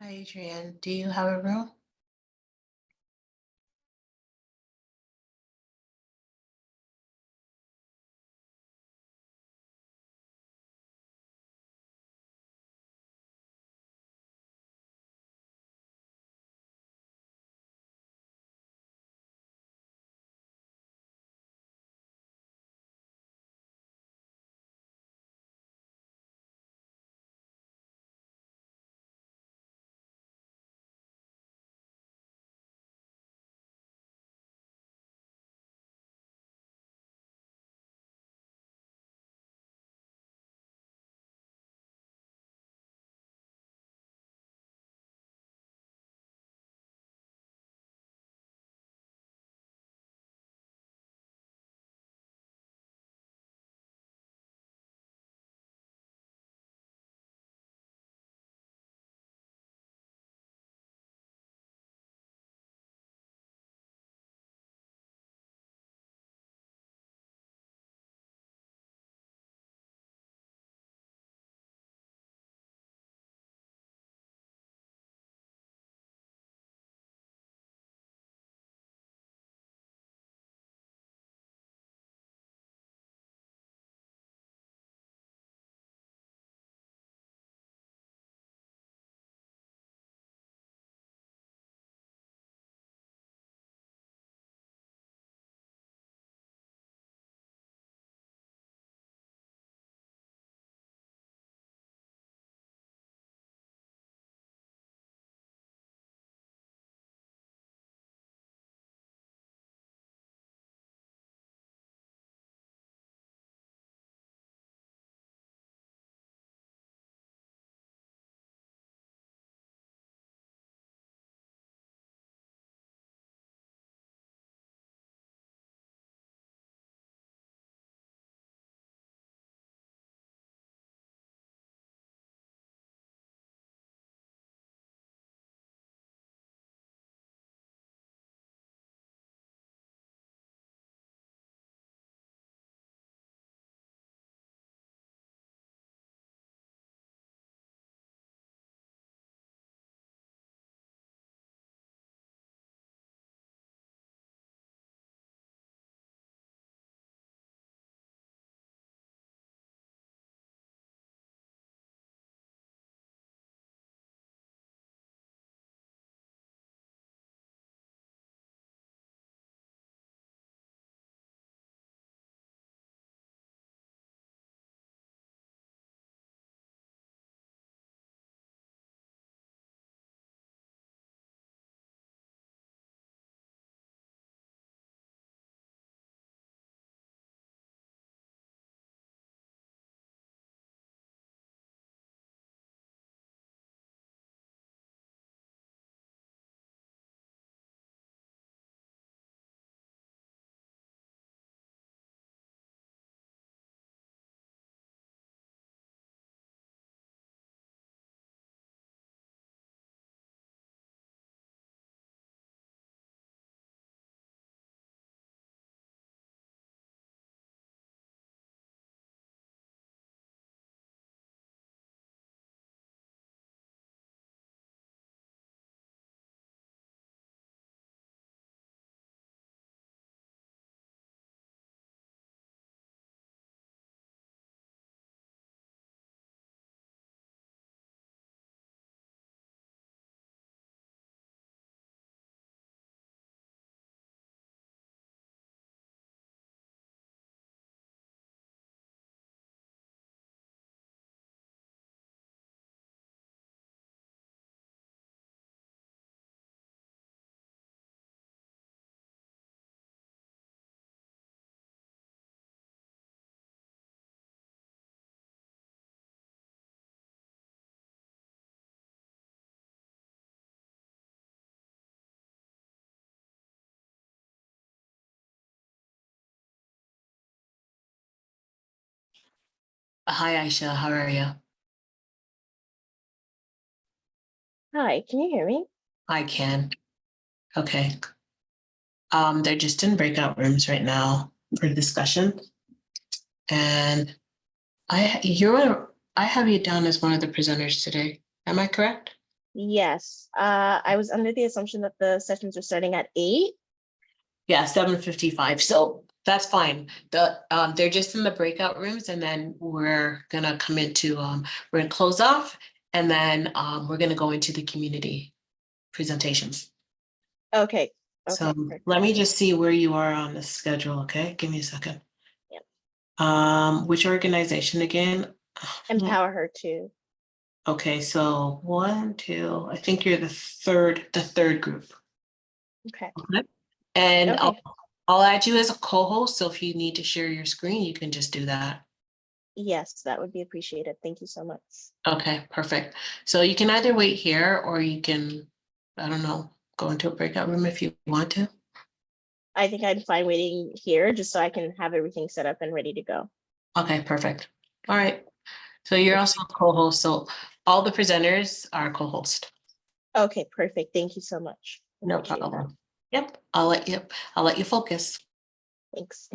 Hi, Adrian. Do you have a room? Hi, Aisha. How are you? Hi, can you hear me? I can. Okay. They're just in breakout rooms right now for discussion. And I have you down as one of the presenters today. Am I correct? Yes, I was under the assumption that the sessions were starting at 8. Yeah, 7:55. So that's fine. They're just in the breakout rooms, and then we're gonna come into we're gonna close off, and then we're gonna go into the community presentations. Okay, So perfect. let me just see where you are on the schedule, okay? Give me a second. Yep. Which organization again? Empower her too. Okay, so 1, 2, I think you're the third group. Okay, Okay. And okay. I'll add you as a co-host, so if you need to share your screen, you can just do that. Yes, that would be appreciated. Thank you so much. Okay, perfect. So you can either wait here or you can, I don't know, go into a breakout room if you want to. I think I'm fine waiting here just so I can have everything set up and ready to go. Okay, perfect. All right. So you're also a co-host, so all the presenters are co-host. Okay, perfect. Thank you so much. No Appreciate that. problem. Yep, I'll let you focus. Thanks.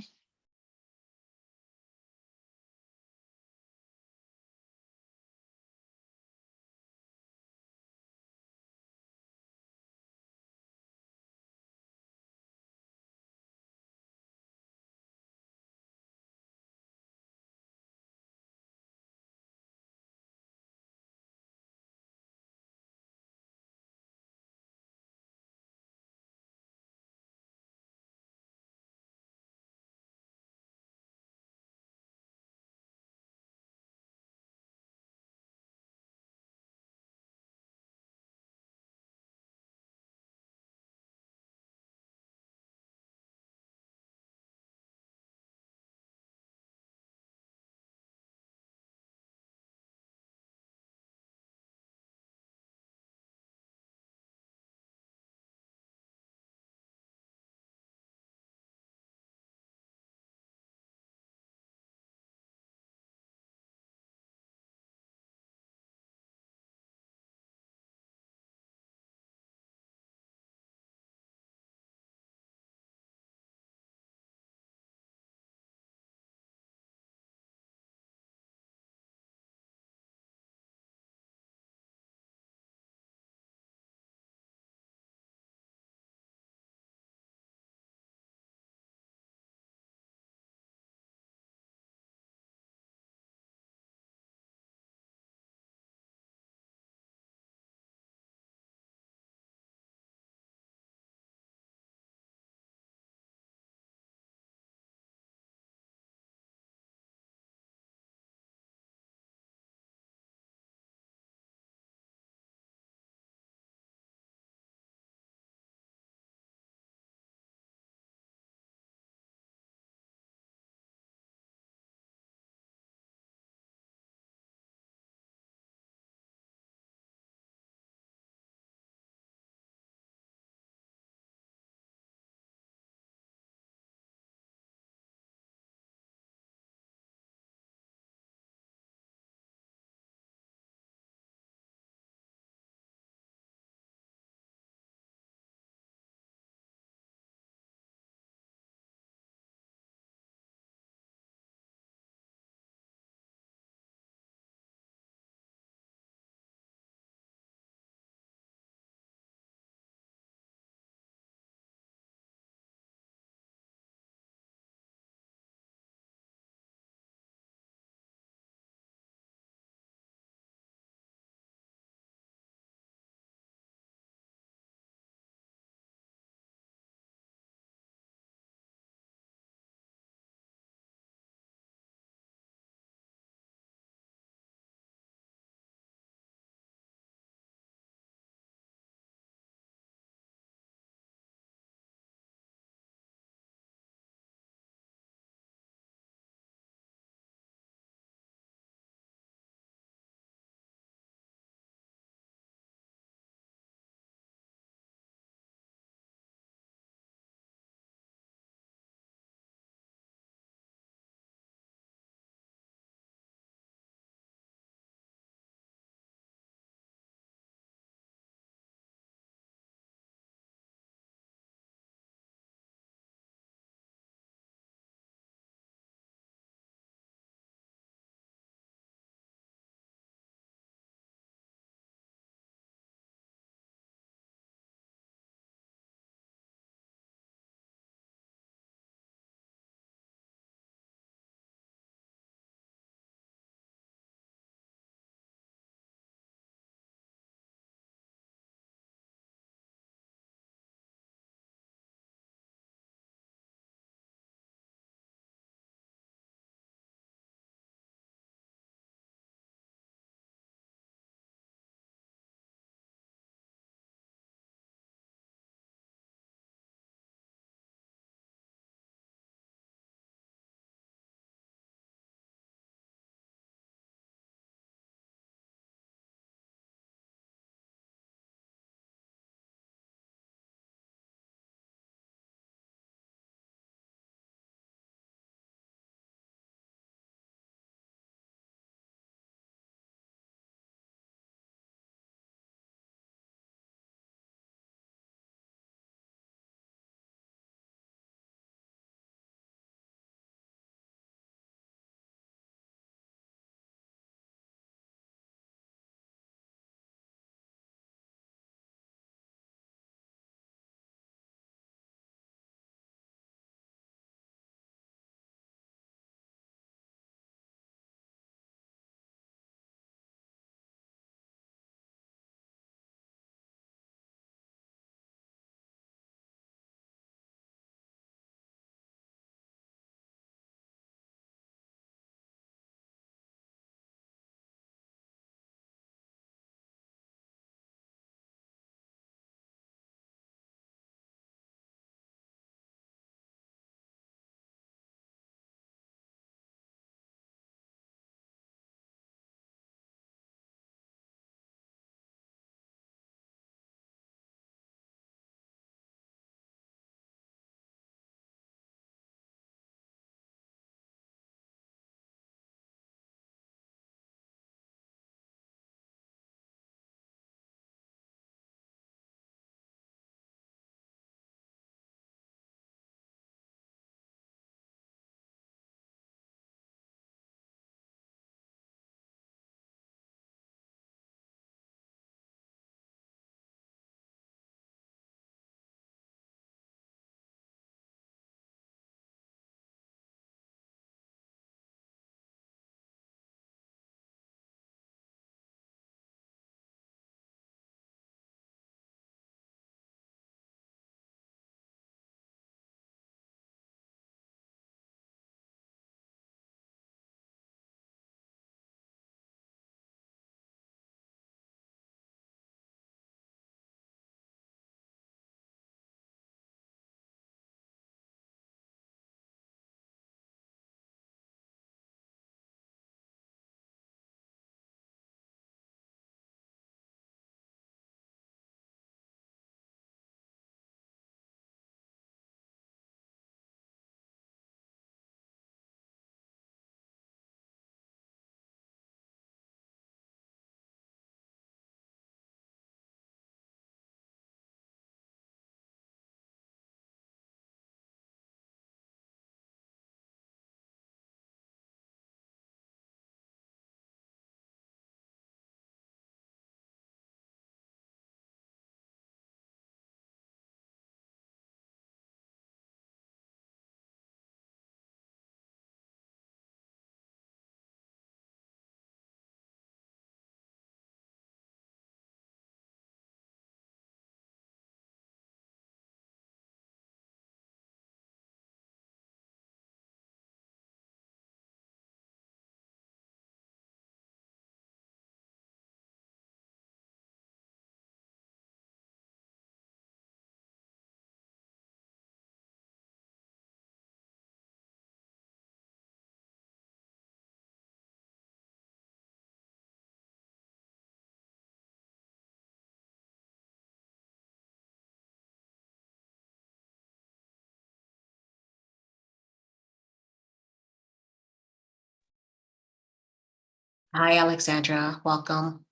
Hi, Alexandra. Welcome.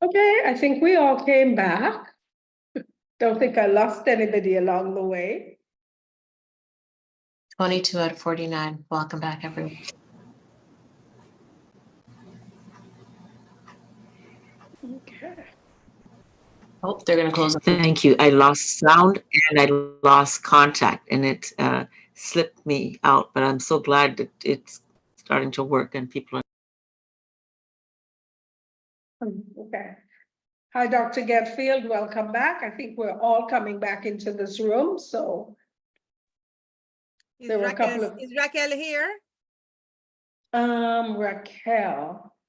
Okay, I think we all came back. Don't think I lost anybody along the way. 22 out of 49. Welcome back, everyone. Okay. Oh, they're going to close. Thank you. I lost sound and I lost contact and it slipped me out, but I'm so glad that it's starting to work and people are. Okay. Hi, Dr. Getfield, welcome back. I think we're all coming back into this room, so Is there were a Raquel, couple of, is Raquel here?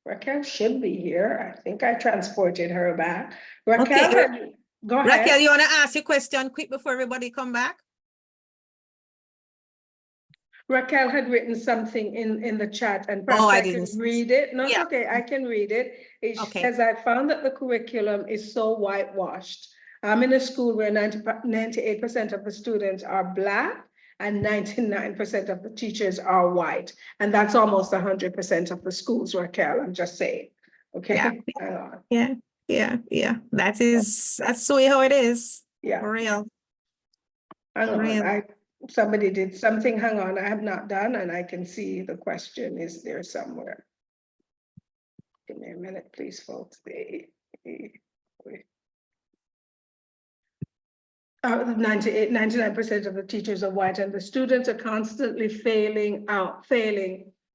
Raquel should be here. I think I transported her back. Raquel, Okay. go ahead. Raquel, you want to ask your question quick before everybody come back? Raquel had written something in the chat and Oh, perhaps I I can didn't. read it. No, it's Yeah. okay, I can read it. It Okay. says, I found that the curriculum is so whitewashed. I'm in a school where 98% of the students are Black and 99% of the teachers are white. And that's almost 100% of the schools, Raquel, I'm just saying. Okay. Yeah. That's the way how it is. Yeah. For real. Hang For on, real. somebody did something, hang on, I have not done, and I can see the question is there somewhere. Give me a minute, please, folks. 99% of the teachers are white and the students are constantly failing.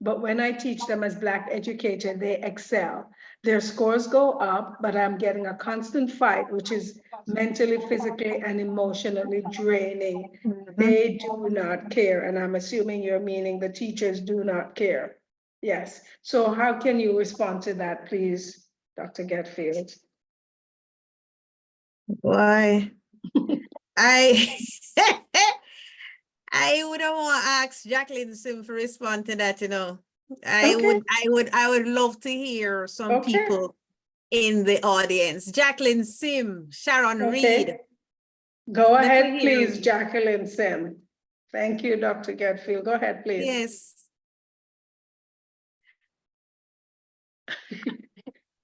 But when I teach them as Black educator, they excel. Their scores go up, but I'm getting a constant fight, which is mentally, physically, and emotionally draining. They do not care. And I'm assuming you're meaning the teachers do not care. Yes. So how can you respond to that, please, Dr. Getfield? Why? I I wouldn't want to ask Jacqueline Sim to respond to that, you know. I would love to hear some people in the audience. Jacqueline Sim, Sharon Reed. Go Let ahead, me hear please, you. Jacqueline Sim. Thank you, Dr. Getfield. Go ahead, please. Yes.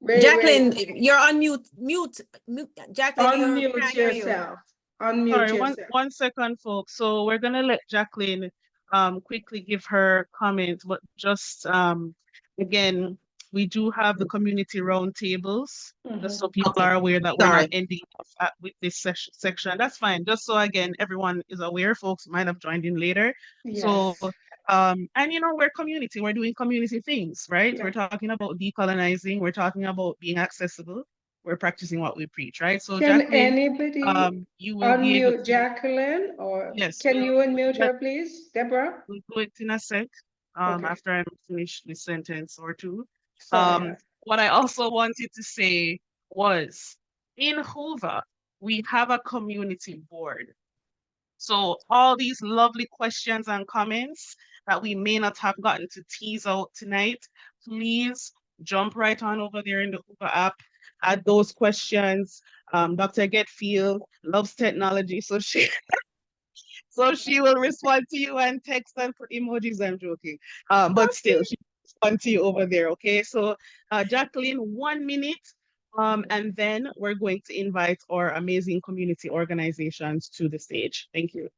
Jacqueline, Jacqueline, you're on mute. Jacqueline, you unmute can't hear you. yourself. Unmute Sorry, yourself. one second, folks. So we're gonna let Jacqueline quickly give her comment, but just again, we do have the community roundtables, just so people Okay. are aware that we're not Sorry. ending off with this section. That's fine. Just so again, everyone is aware, folks might have joined in later. So Yes. and you know, we're community, we're doing community things, right? Yeah. We're talking about decolonizing, we're talking about being accessible, we're practicing what we preach, right? So Can Jacqueline, anybody you will be able unmute to, Jacqueline, or yes, can you unmute her, please, Deborah? we'll do it in a sec, Okay. after I'm finished this sentence or two. Sorry. What I also wanted to say was, in Hoover, we have a community board. So all these lovely questions and comments that we may not have gotten to tease out tonight, please jump right on over there in the Hoover app, add those questions. Dr. Getfield loves technology, so she will respond to you and text and put emojis. I'm joking. But still, she will respond to you over there. Okay. So Jacqueline, 1 minute. And then we're going to invite our amazing community organizations to the stage. Thank you.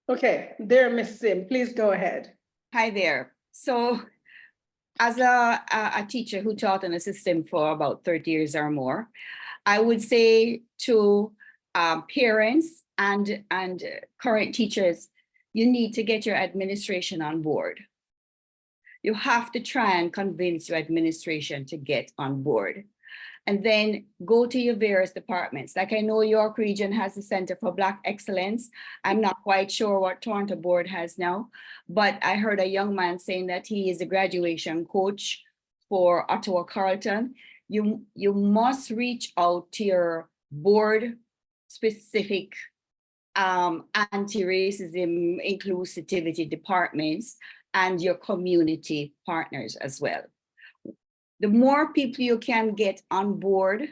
Okay, there, Ms. Sim, please go ahead. Hi there. So as a teacher who taught in a system for about 30 years or more, I would say to parents and current teachers, you need to get your administration on board. You have to try and convince your administration to get on board. And then go to your various departments. Like I know York Region has the Center for Black Excellence. I'm not quite sure what Toronto Board has now, but I heard a young man saying that he is a graduation coach for Ottawa Carleton. You must reach out to your board specific anti-racism inclusivity departments and your community partners as well. The more people you can get on board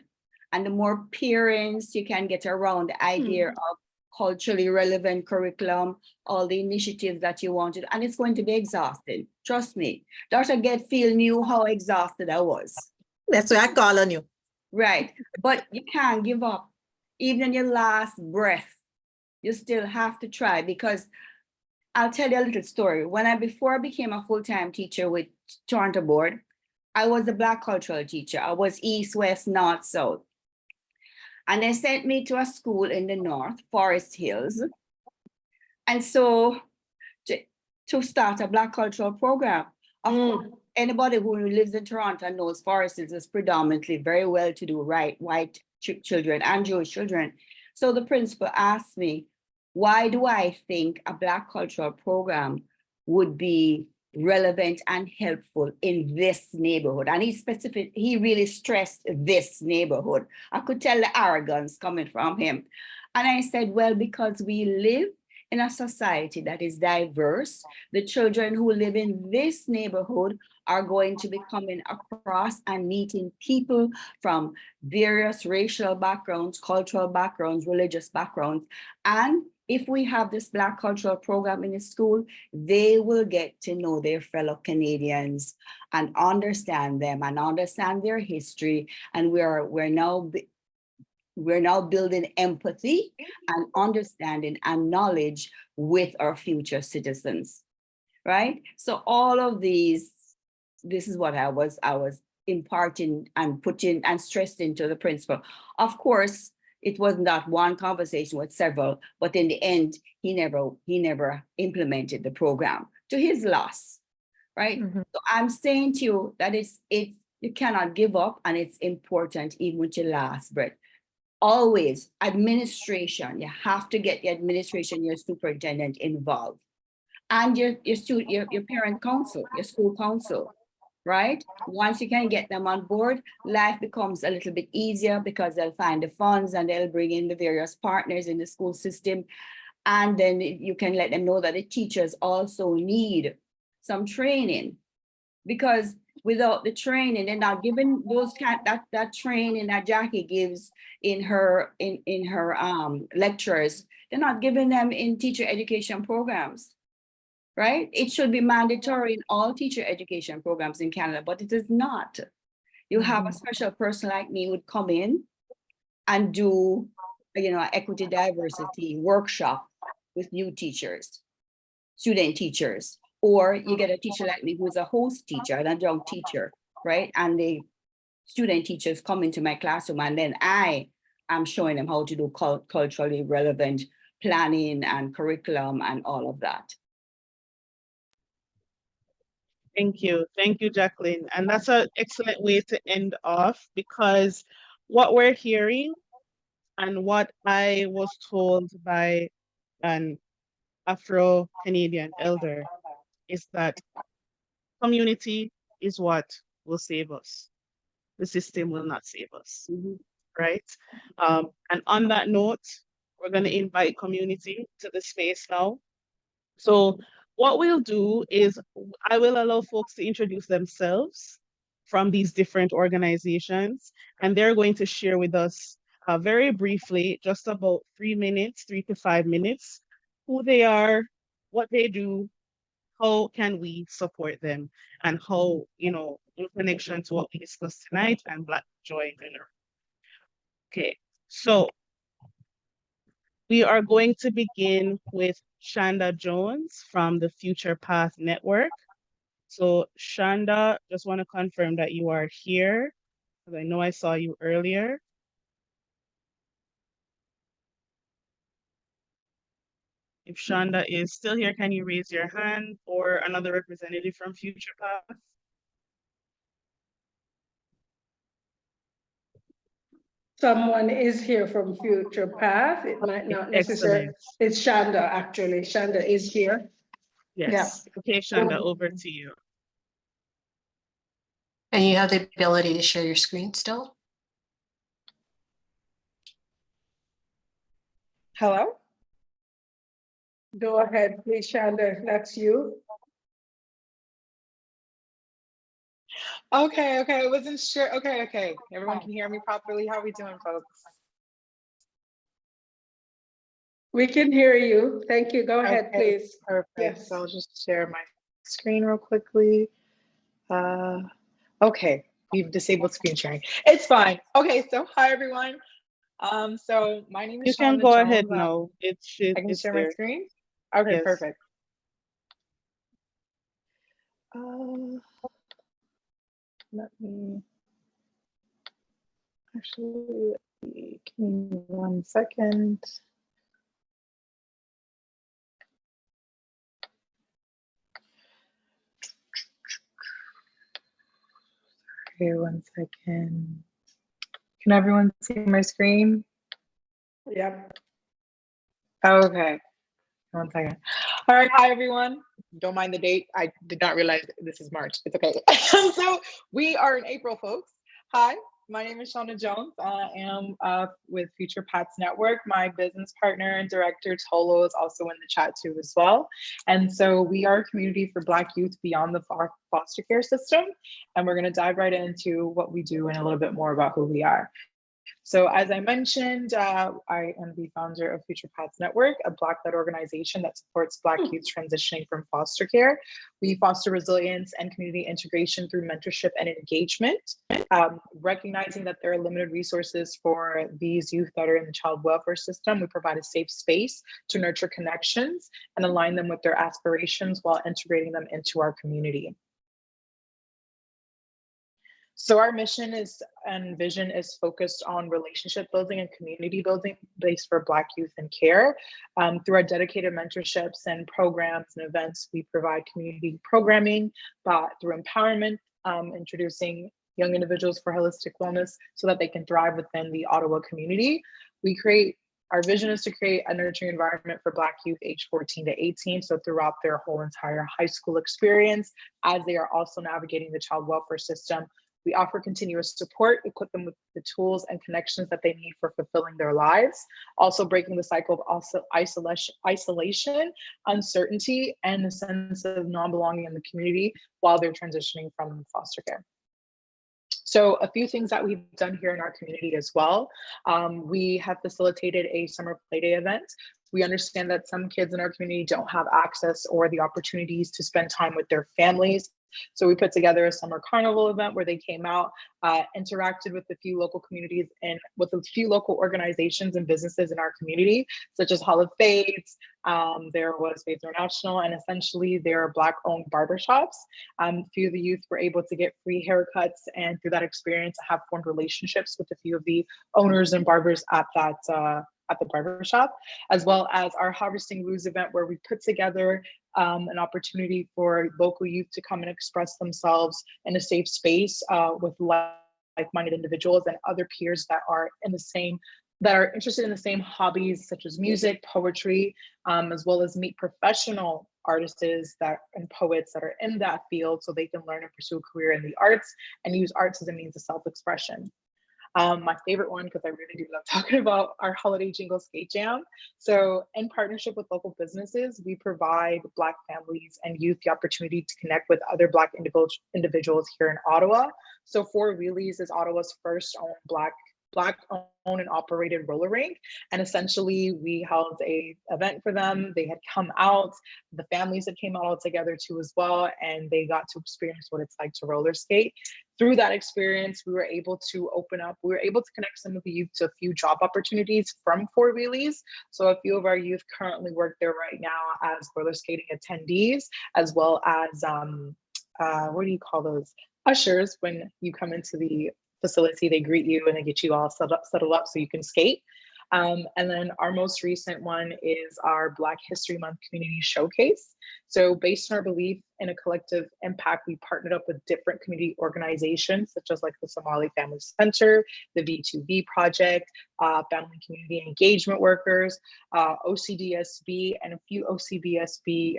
and the more parents you can get around the idea of culturally relevant curriculum, all the initiatives that you wanted, and it's going to be exhausting. Trust me. Dr. Getfield knew how exhausted I was. That's why I call on you. Right. But you can't give up. Even in your last breath, you still have to try, because I'll tell you a little story. Before I became a full-time teacher with Toronto Board, I was a Black cultural teacher. I was East, West, North, South. And they sent me to a school in the North, Forest Hills. And so to start a Black cultural program. Of course, anybody who lives in Toronto knows Forest Hills is predominantly very well-to-do, right, white children and Jewish children. So the principal asked me, why do I think a Black cultural program would be relevant and helpful in this neighborhood? And he really stressed this neighborhood. I could tell the arrogance coming from him. And I said, well, because we live in a society that is diverse, the children who live in this neighborhood are going to be coming across and meeting people from various racial backgrounds, cultural backgrounds, religious backgrounds. And if we have this Black cultural program in the school, they will get to know their fellow Canadians and understand them and understand their history. And we're now building empathy and understanding and knowledge with our future citizens, right? So all of these, this is what I was imparting and putting and stressing to the principal. Of course, it was not one conversation with several, but in the end, he never implemented the program, to his loss, right? So I'm saying to you that you cannot give up, and it's important even with your last breath. Always administration, you have to get the administration, your superintendent involved, and your parent council, your school council, right? Once you can get them on board, life becomes a little bit easier, because they'll find the funds and they'll bring in the various partners in the school system. And then you can let them know that the teachers also need some training, because without the training, they're not given that training that Jacqui gives in her lectures. They're not giving them in teacher education programs, right? It should be mandatory in all teacher education programs in Canada, but it is not. You have a special person like me who would come in and do, equity diversity workshop with new teachers, student teachers. Or you get a teacher like me who's a host teacher, an adjunct teacher, right? And the student teachers come into my classroom, and then I am showing them how to do culturally relevant planning and curriculum and all of that. Thank you, Jacqueline. And that's an excellent way to end off, because what we're hearing and what I was told by an Afro-Canadian elder is that community is what will save us. The system will not save us, right? And on that note, we're going to invite community to the space now. So what we'll do is I will allow folks to introduce themselves from these different organizations, and they're going to share with us very briefly, just about 3 to 5 minutes, who they are, what they do, how can we support them, and how, in connection to what we discussed tonight and Black Joy Dinner. Okay, so we are going to begin with Shanda Jones from the Future Path Network. So Shanda, just want to confirm that you are here, because I know I saw you earlier. If Shanda is still here, can you raise your hand, or another representative from Future Path? Someone is here from Future Path. It might not necessarily. Excellent. It's Shanda, actually. Shanda is here. Yes. Yeah. Okay, Shanda, over to you. And you have the ability to share your screen still? Hello? Go ahead, please, Shanda, if that's you. Okay, I wasn't sure. Okay. Everyone can hear me properly. How are we doing, folks? We can hear you. Thank you. Go ahead, Okay, please. perfect. Yes. So I'll just share my screen real quickly. Okay, we've disabled screen sharing. It's fine. Okay, so hi everyone. So my name is You can Shauna go ahead Jones. now. I can It's share my there. screen. Okay, Yes. perfect. Let me actually give me 1 second. Okay, 1 second. Can everyone see my screen? Yep. Okay, 1 second. All right, hi everyone. Don't mind the date. I did not realize this is March. It's okay. So we are in April, folks. Hi, my name is Shauna Jones. I am with Future Paths Network. My business partner and director, Tolo, is also in the chat too as well. And so we are a community for Black youth beyond the foster care system. And we're going to dive right into what we do and a little bit more about who we are. So as I mentioned, I am the founder of Future Paths Network, a Black-led organization that supports Black youth transitioning from foster care. We foster resilience and community integration through mentorship and engagement, recognizing that there are limited resources for these youth that are in the child welfare system. We provide a safe space to nurture connections and align them with their aspirations while integrating them into our community. So our mission and vision is focused on relationship building and community building based for Black youth in care. Through our dedicated mentorships and programs and events, we provide community programming through empowerment, introducing young individuals for holistic wellness so that they can thrive within the Ottawa community. Our vision is to create a nurturing environment for Black youth aged 14 to 18. So throughout their whole entire high school experience, as they are also navigating the child welfare system, we offer continuous support, equip them with the tools and connections that they need for fulfilling their lives, also breaking the cycle of isolation, uncertainty, and a sense of non-belonging in the community while they're transitioning from foster care. So a few things that we've done here in our community as well. We have facilitated a summer playday event. We understand that some kids in our community don't have access or the opportunities to spend time with their families. So we put together a summer carnival event where they came out, interacted with a few local communities and with a few local organizations and businesses in our community, such as Hall of Fades. There was Fades International, and essentially there are Black-owned barbershops. A few of the youth were able to get free haircuts, and through that experience, have formed relationships with a few of the owners and barbers at the barbershop, as well as our Harvesting Blues event, where we put together an opportunity for local youth to come and express themselves in a safe space with like-minded individuals and other peers that are interested in the same hobbies, such as music, poetry, as well as meet professional artists and poets that are in that field so they can learn and pursue a career in the arts and use arts as a means of self-expression. My favorite one, because I really do love talking about our Holiday Jingle Skate Jam. So in partnership with local businesses, we provide Black families and youth the opportunity to connect with other Black individuals here in Ottawa. So Four Wheelies is Ottawa's first owned Black owned and operated roller rink. And essentially we held a event for them. They had come out, the families had came out all together too as well, and they got to experience what it's like to roller skate. Through that experience, we were able to connect some of the youth to a few job opportunities from Four Wheelies. So a few of our youth currently work there right now as roller skating attendees, as well as, what do you call those? Ushers. When you come into the facility, they greet you and they get you all settled up so you can skate. And then our most recent one is our Black History Month Community Showcase. So based on our belief in a collective impact, we partnered up with different community organizations, such as like the Somali Family Center, the V2V Project, Family Community Engagement Workers, OCDSB, and a few OCBSB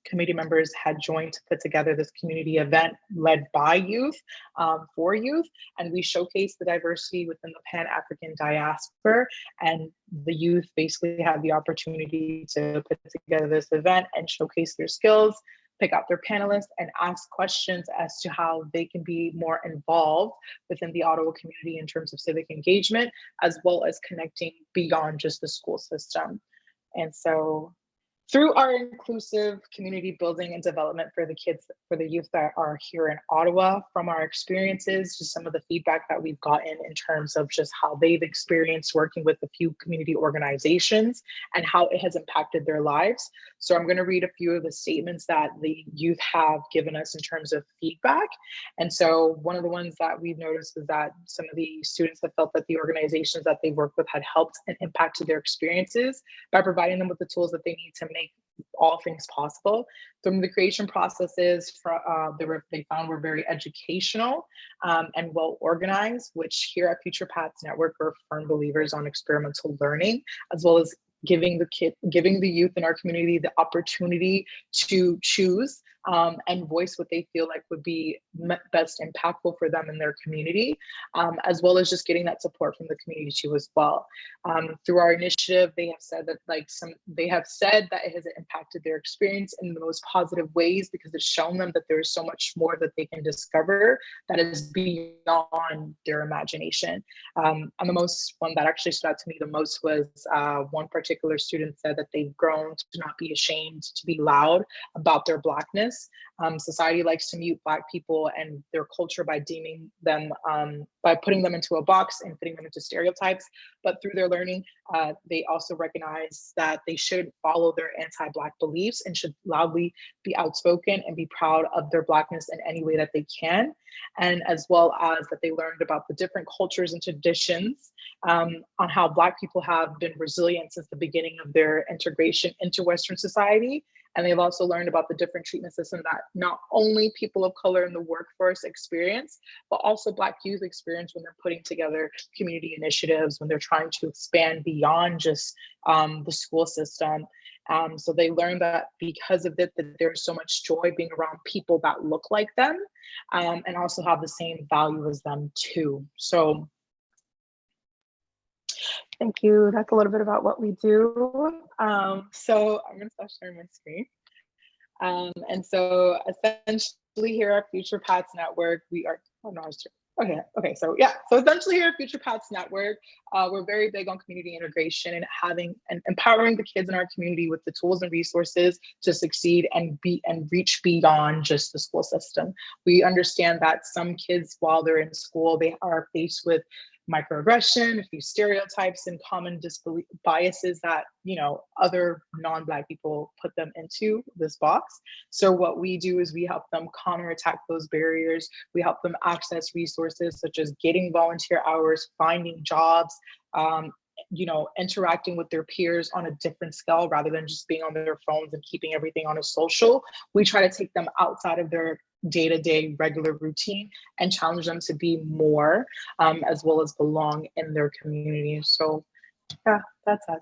committee members had joined to put together this community event led by youth, for youth, and we showcased the diversity within the Pan-African diaspora, and the youth basically had the opportunity to put together this event and showcase their skills, pick out their panelists, and ask questions as to how they can be more involved within the Ottawa community in terms of civic engagement, as well as connecting beyond just the school system. And so through our inclusive community building and development for the kids, for the youth that are here in Ottawa, from our experiences, just some of the feedback that we've gotten in terms of just how they've experienced working with a few community organizations and how it has impacted their lives. So I'm going to read a few of the statements that the youth have given us in terms of feedback. And so one of the ones that we've noticed is that some of the students have felt that the organizations that they worked with had helped and impacted their experiences by providing them with the tools that they need to make all things possible. From the creation processes, they found were very educational and well organized, which here at Future Paths Network, we're firm believers on experimental learning, as well as giving the youth in our community the opportunity to choose and voice what they feel like would be best impactful for them in their community, as well as just getting that support from the community too as well. Through our initiative, they have said that it has impacted their experience in the most positive ways because it's shown them that there's so much more that they can discover that is beyond their imagination. And the one that actually stood out to me the most was one particular student said that they've grown to not be ashamed to be loud about their Blackness. Society likes to mute Black people and their culture by deeming them, by putting them into a box and putting them into stereotypes. But through their learning, they also recognize that they should follow their anti-Black beliefs and should loudly be outspoken and be proud of their Blackness in any way that they can. And as well as that they learned about the different cultures and traditions on how Black people have been resilient since the beginning of their integration into Western society. And they've also learned about the different treatment systems that not only people of color in the workforce experience, but also Black youth experience when they're putting together community initiatives, when they're trying to expand beyond just the school system. So they learned that because of it, that there's so much joy being around people that look like them and also have the same value as them too. So thank you. That's a little bit about what we do. So I'm going to stop sharing my screen. And so essentially here at Future Paths Network, we are, oh no, okay. So yeah, so essentially here at Future Paths Network, we're very big on community integration and having and empowering the kids in our community with the tools and resources to succeed and reach beyond just the school system. We understand that some kids, while they're in school, they are faced with microaggression, a few stereotypes and common biases that, you know, other non-Black people put them into this box. So what we do is we help them counterattack those barriers. We help them access resources such as getting volunteer hours, finding jobs, you know, interacting with their peers on a different scale rather than just being on their phones and keeping everything on a social. We try to take them outside of their day-to-day regular routine and challenge them to be more, as well as belong in their community. So yeah, that's us.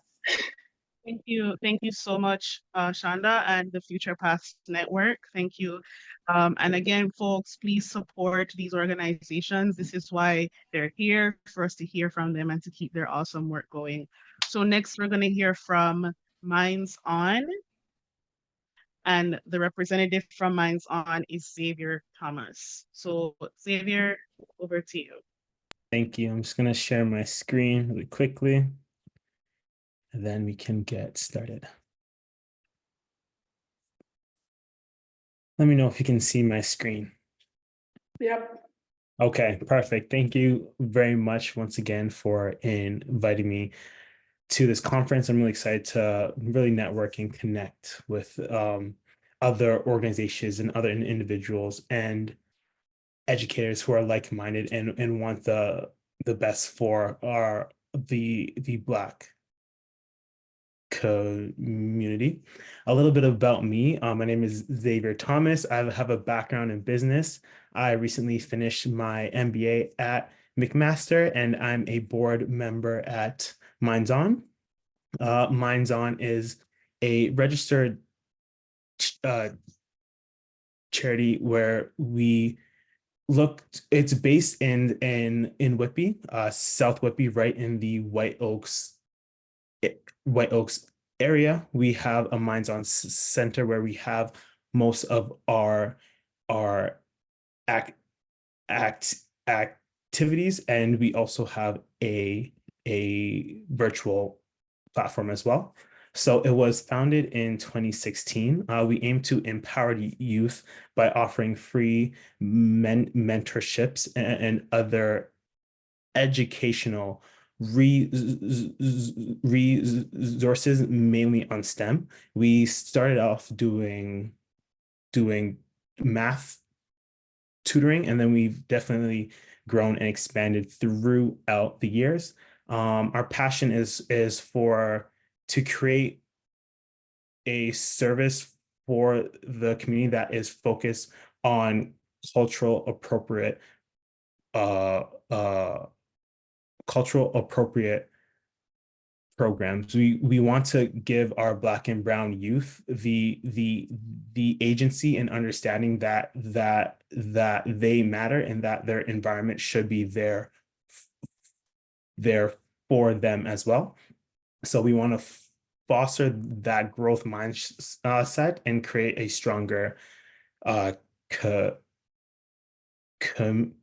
Thank you so much, Shonda and the Future Paths Network. Thank you. And again, folks, please support these organizations. This is why they're here, for us to hear from them and to keep their awesome work going. So next, we're going to hear from Minds On. And the representative from Minds On is Xavier Thomas. So Xavier, over to you. Thank you. I'm just going to share my screen really quickly, and then we can get started. Let me know if you can see my screen. Yep. Okay, perfect. Thank you very much once again for inviting me to this conference. I'm really excited to really network and connect with other organizations and other individuals and educators who are like-minded and want the best for the Black community. A little bit about me. My name is Xavier Thomas. I have a background in business. I recently finished my MBA at McMaster, and I'm a board member at Minds On. Minds On is a registered charity where we it's based in Whitby, South Whitby, right in the White Oaks area. We have a Minds On Center where we have most of our activities, and we also have a virtual platform as well. So it was founded in 2016. We aim to empower the youth by offering free mentorships and other educational resources, mainly on STEM. We started off doing math tutoring, and then we've definitely grown and expanded throughout the years. Our passion is for to create a service for the community that is focused on cultural appropriate uh, uh, cultural appropriate programs. We want to give our Black and Brown youth the agency and understanding that they matter and that their environment should be there for them as well. So we want to foster that growth mindset and create a stronger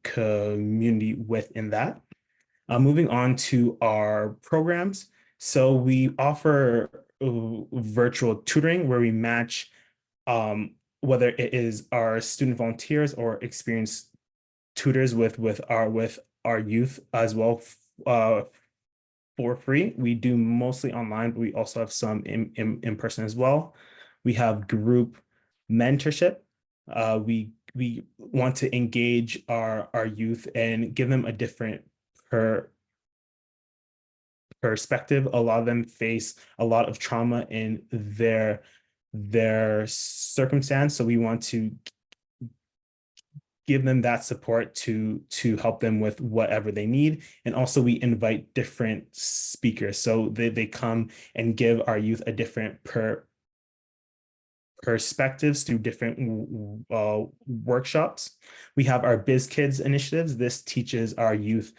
community within that. Moving on to our programs. So we offer virtual tutoring where we match whether it is our student volunteers or experienced tutors with our youth as well for free. We do mostly online, but we also have some in person as well. We have group mentorship. We want to engage our youth and give them a different perspective. A lot of them face a lot of trauma in their circumstance, so we want to give them that support to help them with whatever they need. And also we invite different speakers, so they come and give our youth a different perspectives through different workshops. We have our Biz Kids initiatives. This teaches our youth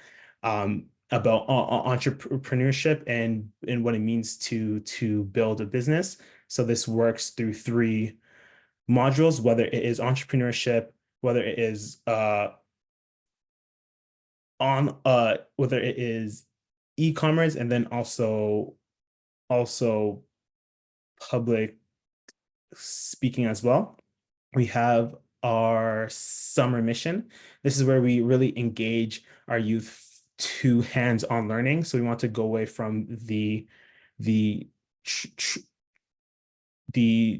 about entrepreneurship and what it means to build a business. So this works through 3 modules, whether it is entrepreneurship, whether it is whether it is e-commerce, and then also public speaking as well. We have our summer mission. This is where we really engage our youth to hands-on learning. So we want to go away from the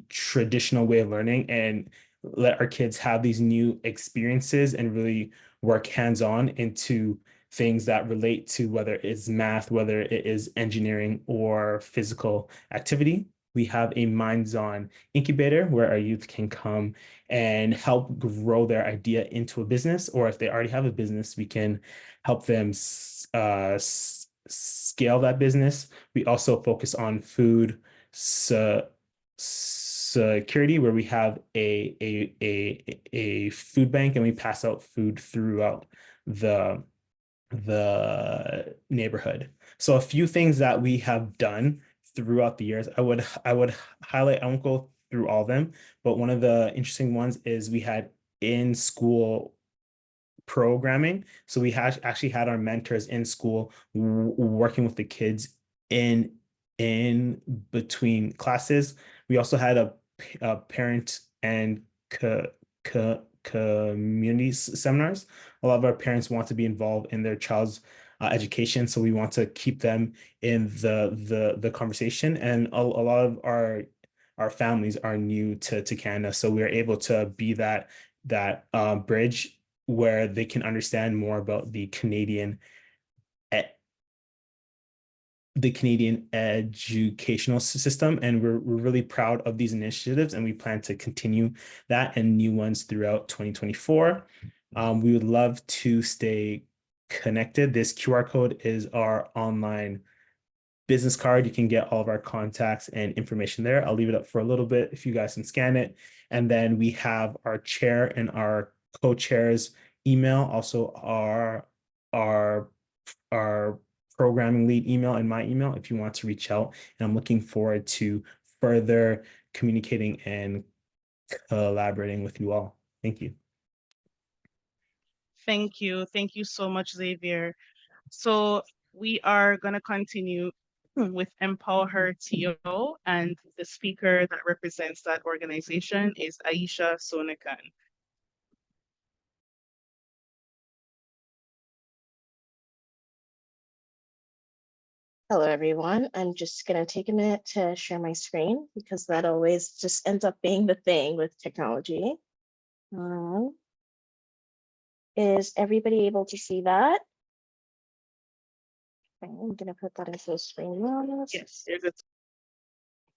traditional way of learning and let our kids have these new experiences and really work hands-on into things that relate to whether it's math, whether it is engineering or physical activity. We have a Minds On incubator where our youth can come and help grow their idea into a business, or if they already have a business, we can help them scale that business. We also focus on food security, where we have a food bank and we pass out food throughout the neighborhood. So a few things that we have done throughout the years, I would highlight, I won't go through all of them, but one of the interesting ones is we had in school programming. So we actually had our mentors in school working with the kids in between classes. We also had a parent and community seminars. A lot of our parents want to be involved in their child's education, so we want to keep them in the conversation. And a lot of our families are new to Canada, so we are able to be that bridge where they can understand more about the Canadian educational system. And we're really proud of these initiatives, and we plan to continue that and new ones throughout 2024. We would love to stay connected. This QR code is our online business card. You can get all of our contacts and information there. I'll leave it up for a little bit if you guys can scan it. And then we have our chair and our co-chair's email, also our programming lead email and my email if you want to reach out. And I'm looking forward to further communicating and collaborating with you all. Thank you. Thank you. Thank you so much, Xavier. So we are going to continue with Empower Her TO, and the speaker that represents that organization is Aisha Sonekan. Hello, everyone. I'm just going to take a minute to share my screen because that always just ends up being the thing with technology. Is everybody able to see that? Okay, I'm going to put that into the screen mode. Yes, you're good.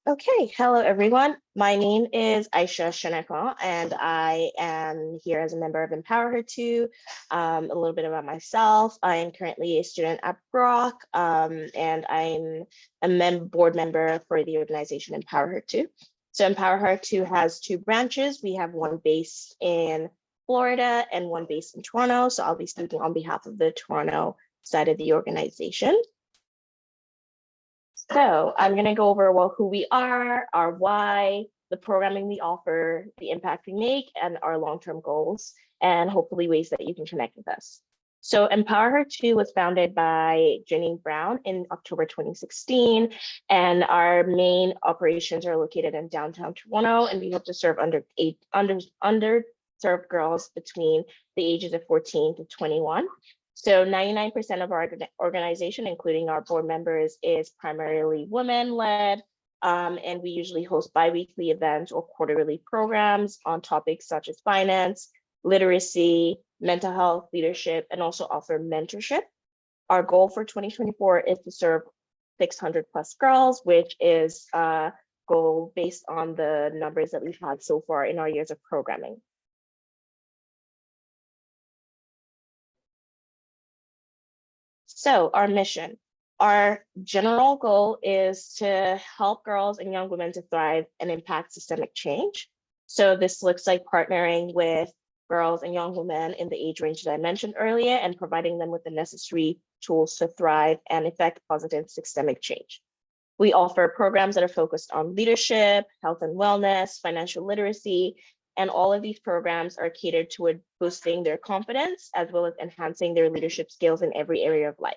Okay, hello everyone. My name is Aisha Shaneka, and I am here as a member of Empower Her 2. A little bit about myself. I am currently a student at Brock, and I'm a board member for the organization Empower Her 2. So Empower Her 2 has two branches. We have one based in Florida and one based in Toronto. So I'll be speaking on behalf of the Toronto side of the organization. So I'm going to go over, well, who we are, our why, the programming we offer, the impact we make, and our long-term goals, and hopefully ways that you can connect with us. So Empower Her 2 was founded by Janine Brown in October 2016, and our main operations are located in downtown Toronto, and we hope to serve underserved girls between the ages of 14 to 21. So 99% of our organization, including our board members, is primarily women-led, and we usually host bi-weekly events or quarterly programs on topics such as finance, literacy, mental health, leadership, and also offer mentorship. Our goal for 2024 is to serve 600 plus girls, which is a goal based on the numbers that we've had so far in our years of programming. So our mission, our general goal is to help girls and young women to thrive and impact systemic change. So this looks like partnering with girls and young women in the age range that I mentioned earlier and providing them with the necessary tools to thrive and effect positive systemic change. We offer programs that are focused on leadership, health and wellness, financial literacy, and all of these programs are catered toward boosting their confidence as well as enhancing their leadership skills in every area of life.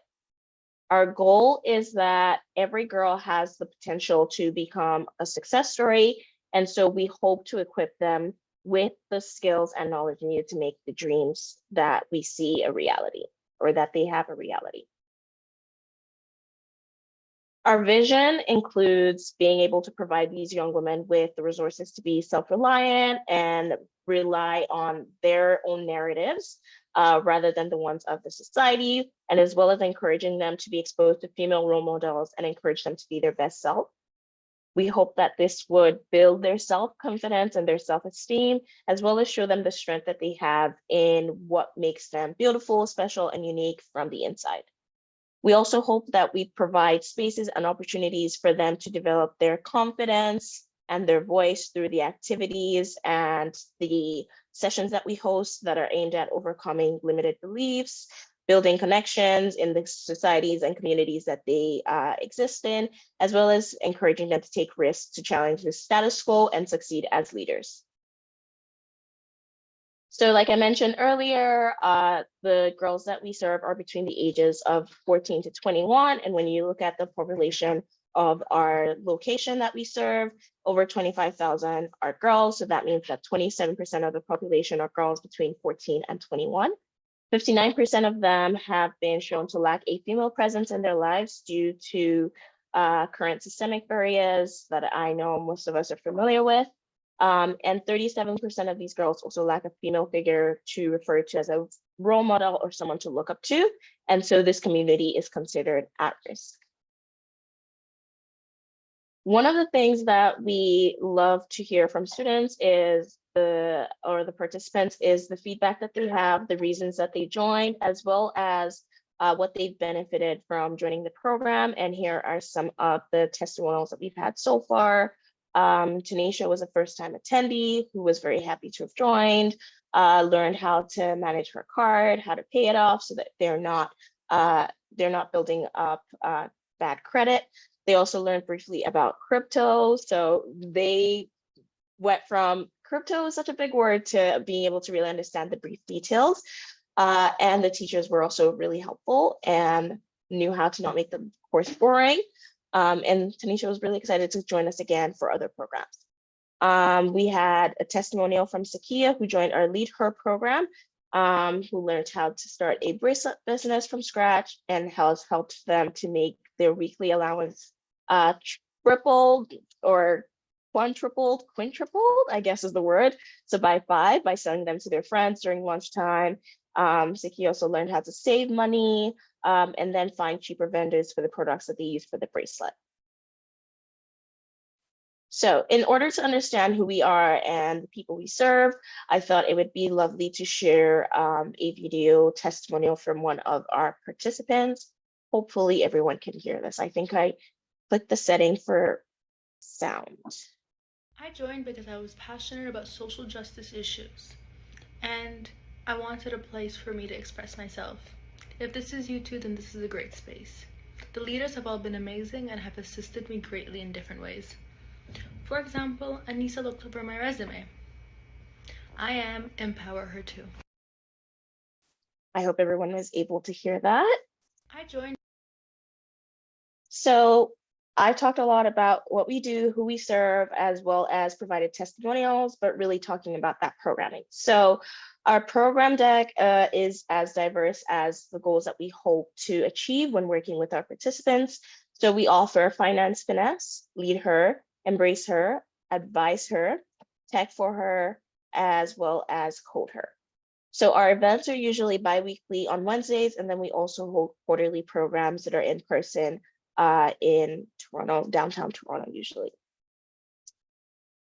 Our goal is that every girl has the potential to become a success story. And so we hope to equip them with the skills and knowledge needed to make the dreams that we see a reality or that they have a reality. Our vision includes being able to provide these young women with the resources to be self-reliant and rely on their own narratives rather than the ones of the society, and as well as encouraging them to be exposed to female role models and encourage them to be their best self. We hope that this would build their self-confidence and their self-esteem, as well as show them the strength that they have in what makes them beautiful, special, and unique from the inside. We also hope that we provide spaces and opportunities for them to develop their confidence and their voice through the activities and the sessions that we host that are aimed at overcoming limited beliefs, building connections in the societies and communities that they exist in, as well as encouraging them to take risks to challenge the status quo and succeed as leaders. So like I mentioned earlier, the girls that we serve are between the ages of 14 to 21. And when you look at the population of our location that we serve, over 25,000 are girls. So that means that 27% of the population are girls between 14 and 21. 59% of them have been shown to lack a female presence in their lives due to current systemic barriers that I know most of us are familiar with. And 37% of these girls also lack a female figure to refer to as a role model or someone to look up to. And so this community is considered at risk. One of the things that we love to hear from students is the participants is the feedback that they have, the reasons that they joined, as well as what they've benefited from joining the program. And here are some of the testimonials that we've had so far. Tanisha was a first-time attendee who was very happy to have joined, learned how to manage her card, how to pay it off so that they're not building up bad credit. They also learned briefly about crypto. So they went from crypto is such a big word to being able to really understand the brief details. And the teachers were also really helpful and knew how to not make the course boring. And Tanisha was really excited to join us again for other programs. We had a testimonial from Sakia, who joined our Lead Her program, who learned how to start a bracelet business from scratch and has helped them to make their weekly allowance tripled or quintupled, I guess is the word. So by 5, by selling them to their friends during lunchtime. Sakia also learned how to save money and then find cheaper vendors for the products that they use for the bracelet. So in order to understand who we are and the people we serve, I thought it would be lovely to share a video testimonial from one of our participants. Hopefully everyone can hear this. I think I clicked the setting for sound. I joined because I was passionate about social justice issues and I wanted a place for me to express myself. If this is you too, then this is a great space. The leaders have all been amazing and have assisted me greatly in different ways. For example, Anissa looked over my resume. I am Empower Her Too. I hope everyone was able to hear that. I joined. So I talked a lot about what we do, who we serve, as well as provided testimonials, but really talking about that programming. So our program deck is as diverse as the goals that we hope to achieve when working with our participants. So we offer finance finesse, lead her, embrace her, advise her, tech for her, as well as code her. So our events are usually bi-weekly on Wednesdays, and then we also hold quarterly programs that are in person in Toronto, downtown Toronto usually.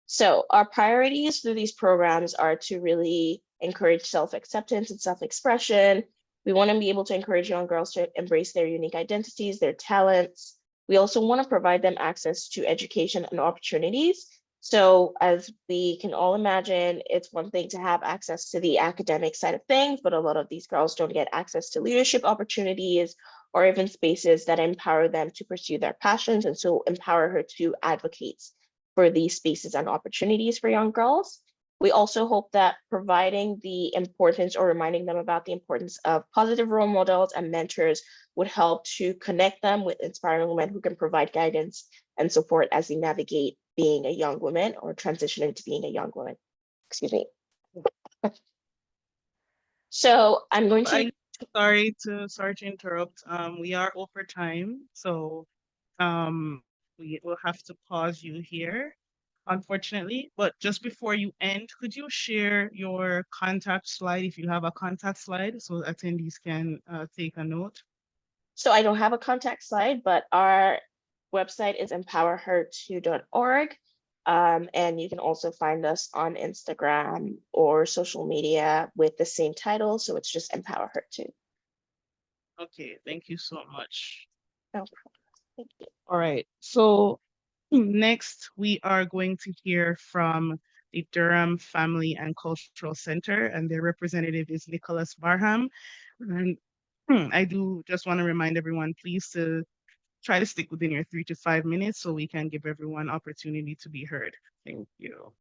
So our priorities through these programs are to really encourage self-acceptance and self-expression. We want to be able to encourage young girls to embrace their unique identities, their talents. We also want to provide them access to education and opportunities. So as we can all imagine, it's one thing to have access to the academic side of things, but a lot of these girls don't get access to leadership opportunities or even spaces that empower them to pursue their passions. And so Empower Her to advocate for these spaces and opportunities for young girls. We also hope that providing the importance or reminding them about the importance of positive role models and mentors would help to connect them with inspiring women who can provide guidance and support as they navigate being a young woman or transitioning to being a young woman. Excuse me. So I'm going to. Sorry to interrupt. We are over time, so we will have to pause you here, unfortunately. But just before you end, could you share your contact slide if you have a contact slide so attendees can take a note? So I don't have a contact slide, but our website is empowerher2.org. And you can also find us on Instagram or social media with the same title. So it's just Empower Her 2. Okay, thank you so much. No problem. Thank you. All right, so next we are going to hear from the Durham Family and Cultural Center, and their representative is Nicholas Barham. And I do just want to remind everyone, please, to try to stick within your 3 to 5 minutes so we can give everyone opportunity to be heard. Thank you.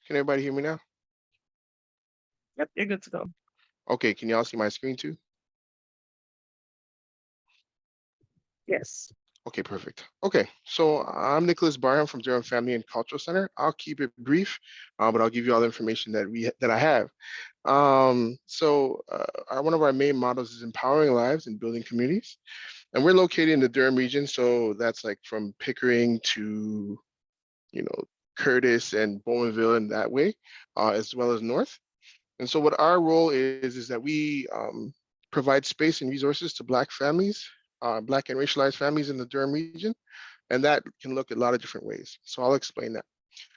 Can everybody hear me now? Yep, you're good to go. Okay, can y'all see my screen too? Yes. Okay, perfect. Okay, so I'm Nicholas Barham from Durham Family and Cultural Center. I'll keep it brief, but I'll give you all the information that I have. One of our main models is empowering lives and building communities. And we're located in the Durham region, so that's like from Pickering to, Curtis and Bowmanville and that way, as well as north. And so what our role is that we provide space and resources to Black families, Black and racialized families in the Durham region, and that can look a lot of different ways. So I'll explain that.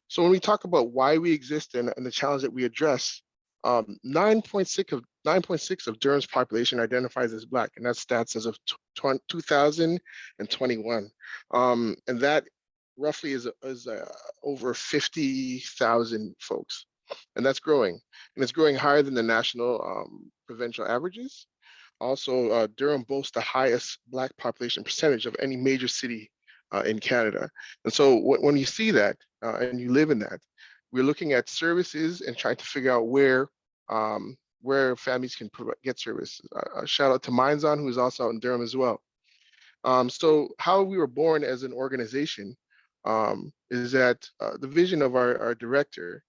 So when we talk about why we exist and the challenge that we address, 9.6 of Durham's population identifies as Black, and that's stats as of 2021. And that roughly is over 50,000 folks, and that's growing. And it's growing higher than the national provincial averages. Also, Durham boasts the highest Black population percentage of any major city in Canada. And so when you see that and you live in that, we're looking at services and trying to figure out where families can get service. Shout out to Minds On, who is also out in Durham as well. So how we were born as an organization is that the vision of our director,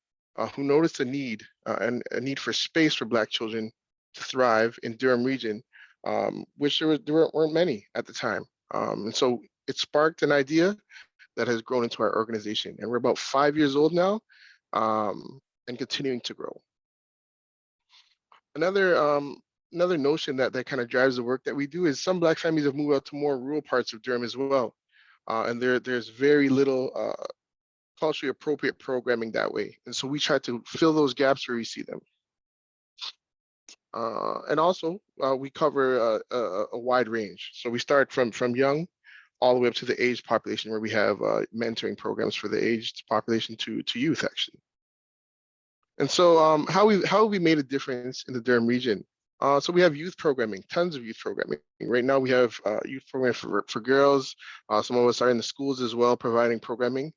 who noticed a need and a need for space for Black children to thrive in Durham region, which there weren't many at the time. And so it sparked an idea that has grown into our organization. And we're about 5 years old now and continuing to grow. Another notion that kind of drives the work that we do is some Black families have moved out to more rural parts of Durham as well. And there's very little culturally appropriate programming that way. And so we try to fill those gaps where we see them. And also, we cover a wide range. So we start from young all the way up to the aged population, where we have mentoring programs for the aged population to youth, actually. And so how have we made a difference in the Durham region? So we have youth programming, tons of youth programming. Right now we have youth programming for girls. Some of us are in the schools as well, providing programming.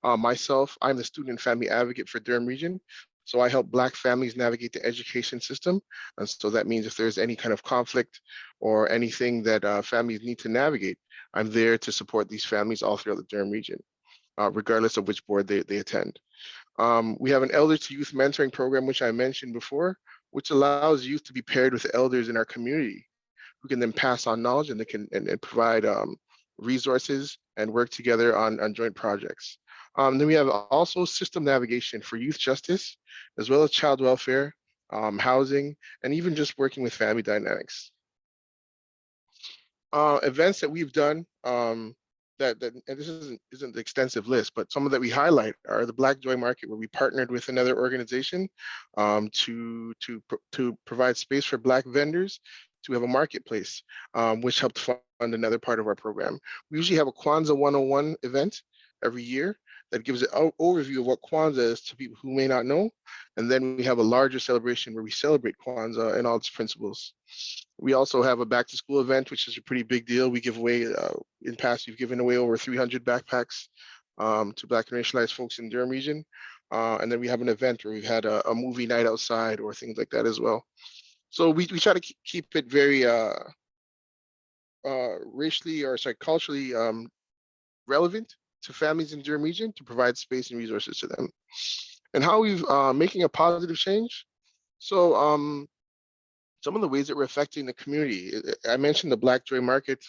Myself, I'm the student and family advocate for Durham region. So I help Black families navigate the education system. And so that means if there's any kind of conflict or anything that families need to navigate, I'm there to support these families all throughout the Durham region, regardless of which board they attend. We have an elder to youth mentoring program, which I mentioned before, which allows youth to be paired with elders in our community who can then pass on knowledge and they can and provide resources and work together on joint projects. Then we have also system navigation for youth justice, as well as child welfare, housing, and even just working with family dynamics. Events that we've done and this isn't the extensive list, but some of that we highlight are the Black Joy Market, where we partnered with another organization to provide space for Black vendors to have a marketplace, which helped fund another part of our program. We usually have a Kwanzaa 101 event every year that gives an overview of what Kwanzaa is to people who may not know. And then we have a larger celebration where we celebrate Kwanzaa and all its principles. We also have a back to school event, which is a pretty big deal. We give away, in past, we've given away over 300 backpacks to Black and racialized folks in Durham region. And then we have an event where we've had a movie night outside or things like that as well. So we try to keep it very culturally relevant to families in Durham region to provide space and resources to them. And how we've making a positive change. So some of the ways that we're affecting the community, I mentioned the Black Joy Market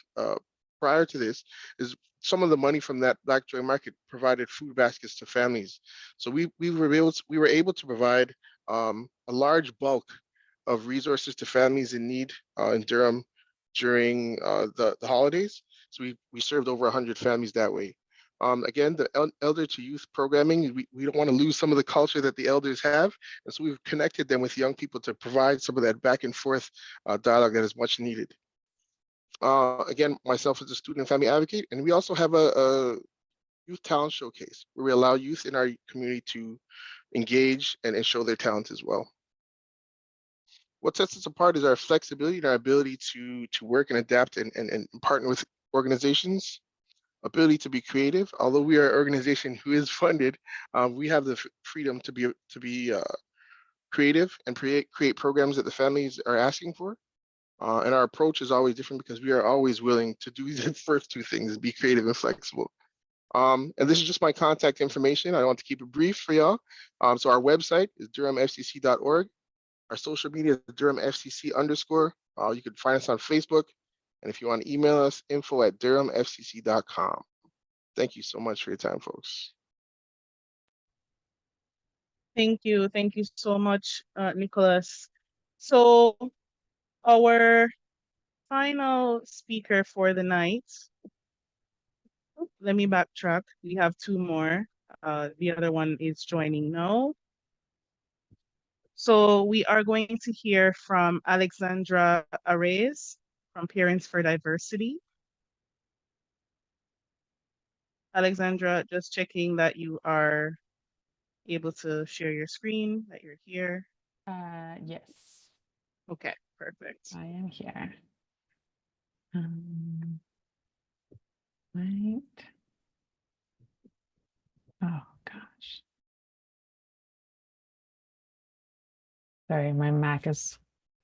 prior to this, is some of the money from that Black Joy Market provided food baskets to families. So we were able to provide a large bulk of resources to families in need in Durham during the holidays. So we served over 100 families that way. Again, the elder to youth programming, we don't want to lose some of the culture that the elders have. And so we've connected them with young people to provide some of that back and forth dialogue that is much needed. Again, myself as a student and family advocate, and we also have a youth talent showcase where we allow youth in our community to engage and show their talent as well. What sets us apart is our flexibility and our ability to work and adapt and partner with organizations. Ability to be creative. Although we are an organization who is funded, we have the freedom to be creative and create programs that the families are asking for. And our approach is always different because we are always willing to do the first two things: be creative and flexible. And this is just my contact information. I want to keep it brief for y'all. So our website is durhamfcc.org. Our social media is durhamfcc_. You can find us on Facebook. And if you want to email us, info@durhamfcc.com. Thank you so much for your time, folks. Thank you. Thank you so much, Nicholas. So our final speaker for the night, let me backtrack. We have two more. The other one is joining now. So we are going to hear from Alexandra Arraez from Parents for Diversity. Alexandra, just checking that you are able to share your screen, that you're here. Yes. Okay. Perfect. I am here. Right. Oh gosh. Sorry, my Mac is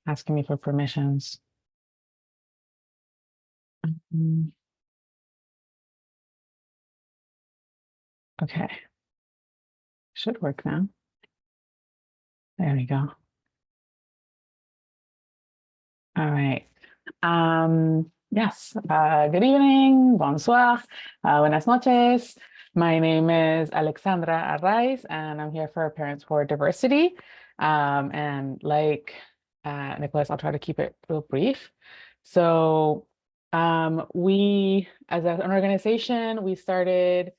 asking me for permissions. Okay. Should work now. There we go. All right. Yes. Good evening. Bonsoir. Buenas noches. My name is Alexandra Arraiz, and I'm here for Parents for Diversity. And like Nicholas, I'll try to keep it real brief. So we, as an organization, we started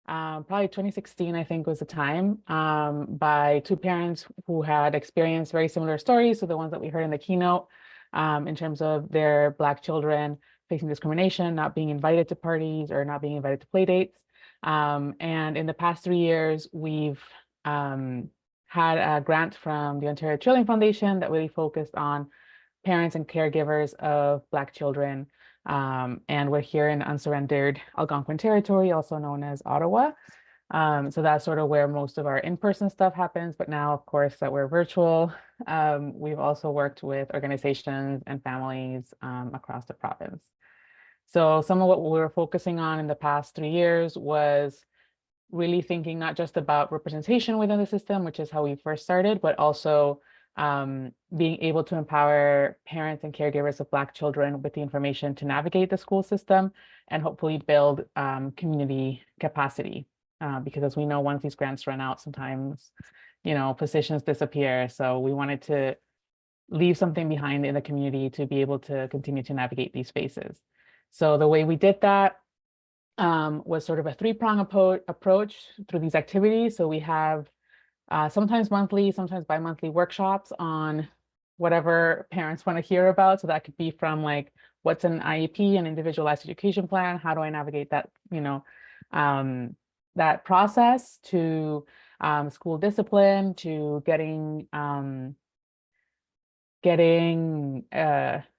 probably 2016, I think was the time, by two parents who had experienced very similar stories to the ones that we heard in the keynote, in terms of their Black children facing discrimination, not being invited to parties or not being invited to play dates. And in the past 3 years, we've had a grant from the Ontario Children Foundation that really focused on parents and caregivers of Black children. And we're here in unsurrendered Algonquin territory, also known as Ottawa. So that's sort of where most of our in-person stuff happens. But now, of course, that we're virtual, we've also worked with organizations and families across the province. So some of what we were focusing on in the past 3 years was really thinking not just about representation within the system, which is how we first started, but also being able to empower parents and caregivers of Black children with the information to navigate the school system and hopefully build community capacity. Because as we know, once these grants run out, sometimes, positions disappear. So we wanted to leave something behind in the community to be able to continue to navigate these spaces. So the way we did that was sort of a three-prong approach through these activities. So we have sometimes monthly, sometimes bi-monthly workshops on whatever parents want to hear about. So that could be from like, what's an IEP, an individualized education plan? How do I navigate that, that process, to school discipline, to getting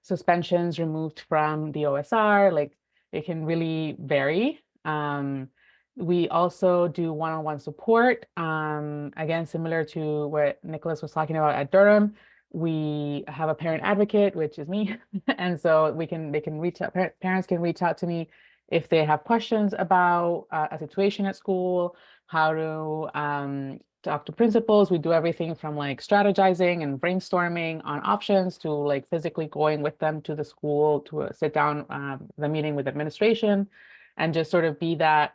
suspensions removed from the OSR. Like, it can really vary. We also do one-on-one support. Again, similar to what Nicholas was talking about at Durham, we have a parent advocate, which is me. And so they can reach out, parents can reach out to me if they have questions about a situation at school, how to talk to principals. We do everything from like strategizing and brainstorming on options to like physically going with them to the school to sit down the meeting with administration and just sort of be that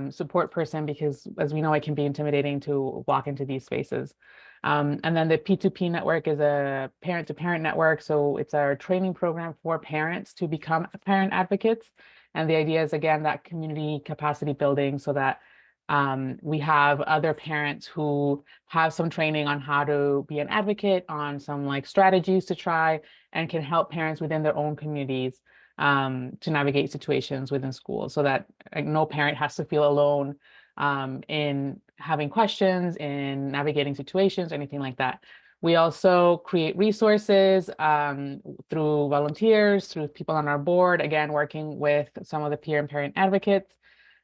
support person, because as we know, it can be intimidating to walk into these spaces. And then the P2P network is a parent-to-parent network. So it's our training program for parents to become parent advocates. And the idea is, again, that community capacity building so that we have other parents who have some training on how to be an advocate, on some like strategies to try, and can help parents within their own communities to navigate situations within schools, so that no parent has to feel alone in having questions, in navigating situations, anything like that. We also create resources through volunteers, through people on our board, again, working with some of the peer and parent advocates.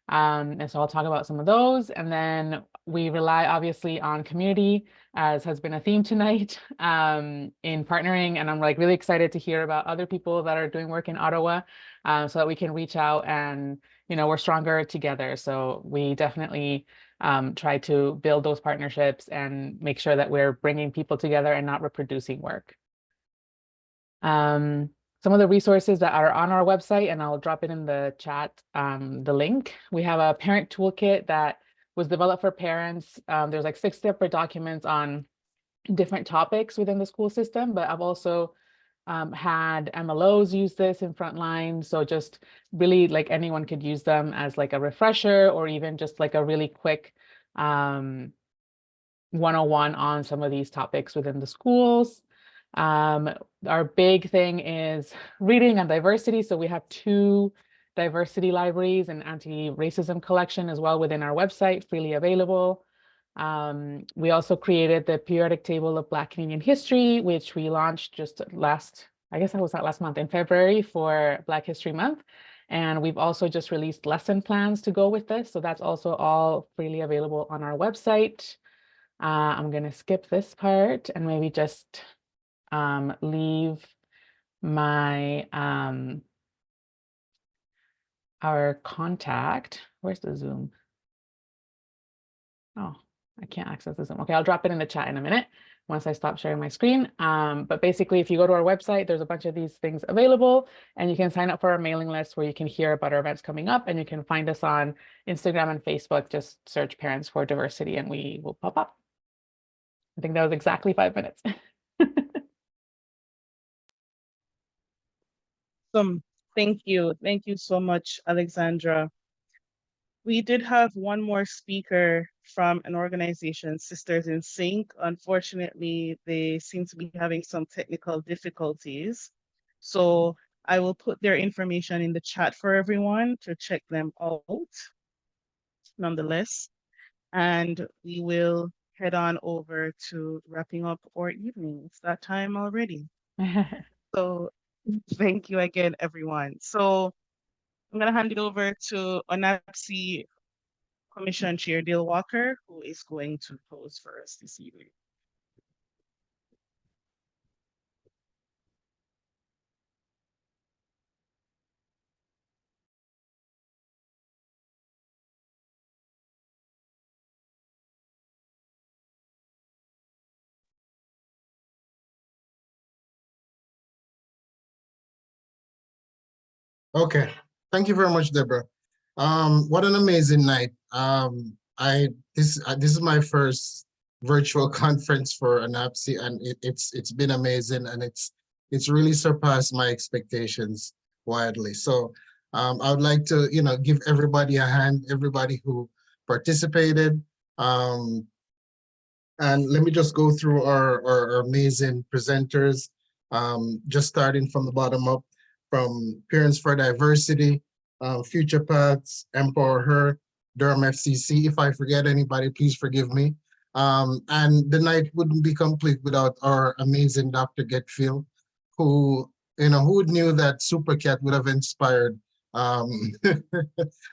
And so I'll talk about some of those. And then we rely obviously on community, as has been a theme tonight, in partnering. And I'm like really excited to hear about other people that are doing work in Ottawa, so that we can reach out and, we're stronger together. So we definitely try to build those partnerships and make sure that we're bringing people together and not reproducing work. Some of the resources that are on our website, and I'll drop it in the chat, the link. We have a parent toolkit that was developed for parents. There's like 6 separate documents on different topics within the school system, but I've also had MLOs use this in frontline. So just really like anyone could use them as like a refresher, or even just like a really quick 101 on some of these topics within the schools. Our big thing is reading and diversity. So we have 2 diversity libraries and anti-racism collection as well within our website, freely available. We also created the periodic table of Black Canadian history, which we launched just I guess that was not last month, in February for Black History Month. And we've also just released lesson plans to go with this. So that's also all freely available on our website. I'm going to skip this part and maybe just leave my our contact. Where's the Zoom? Oh, I can't access the Zoom. Okay, I'll drop it in the chat in a minute once I stop sharing my screen. But basically, if you go to our website, there's a bunch of these things available, and you can sign up for our mailing list where you can hear about our events coming up, and you can find us on Instagram and Facebook. Just search Parents for Diversity and we will pop up. I think that was exactly 5 minutes. Thank you. Thank you so much, Alexandra. We did have one more speaker from an organization, Sisters in Sync. Unfortunately, they seem to be having some technical difficulties. So I will put their information in the chat for everyone to check them out, nonetheless. And we will head on over to wrapping up our evening. It's that time already. So thank you again, everyone. So I'm going to hand it over to ONABSE Commission Chair Dale Walker, who is going to close for us this evening. Okay, thank you very much, Deborah. What an amazing night. This is my first virtual conference for ONABSE, and it's been amazing, and it's really surpassed my expectations wildly. So I would like to give everybody a hand, everybody who participated. And let me just go through our amazing presenters, just starting from the bottom up, from Parents for Diversity, Future Paths, Empower Her, Durham FCC. If I forget anybody, please forgive me. And the night wouldn't be complete without our amazing Dr. Getfield, who knew that Super Cat would have inspired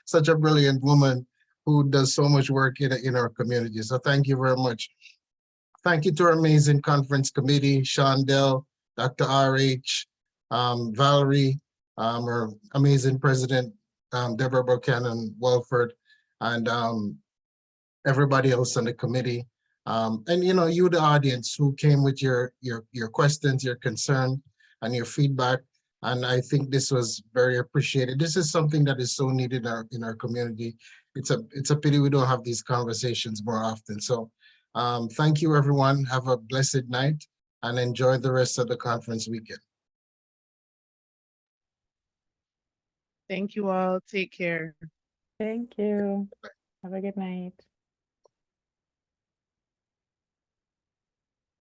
such a brilliant woman who does so much work in our community. So thank you very much. Thank you to our amazing conference committee, Shondell, Dr. RH, Valerie, our amazing president, Deborah Buchanan Welford, and everybody else on the committee. And you, the audience, who came with your questions, your concern, and your feedback. And I think this was very appreciated. This is something that is so needed in our community. It's a pity we don't have these conversations more often. So thank you, everyone. Have a blessed night and enjoy the rest of the conference weekend. Thank you all. Take care. Thank you. Have a good night.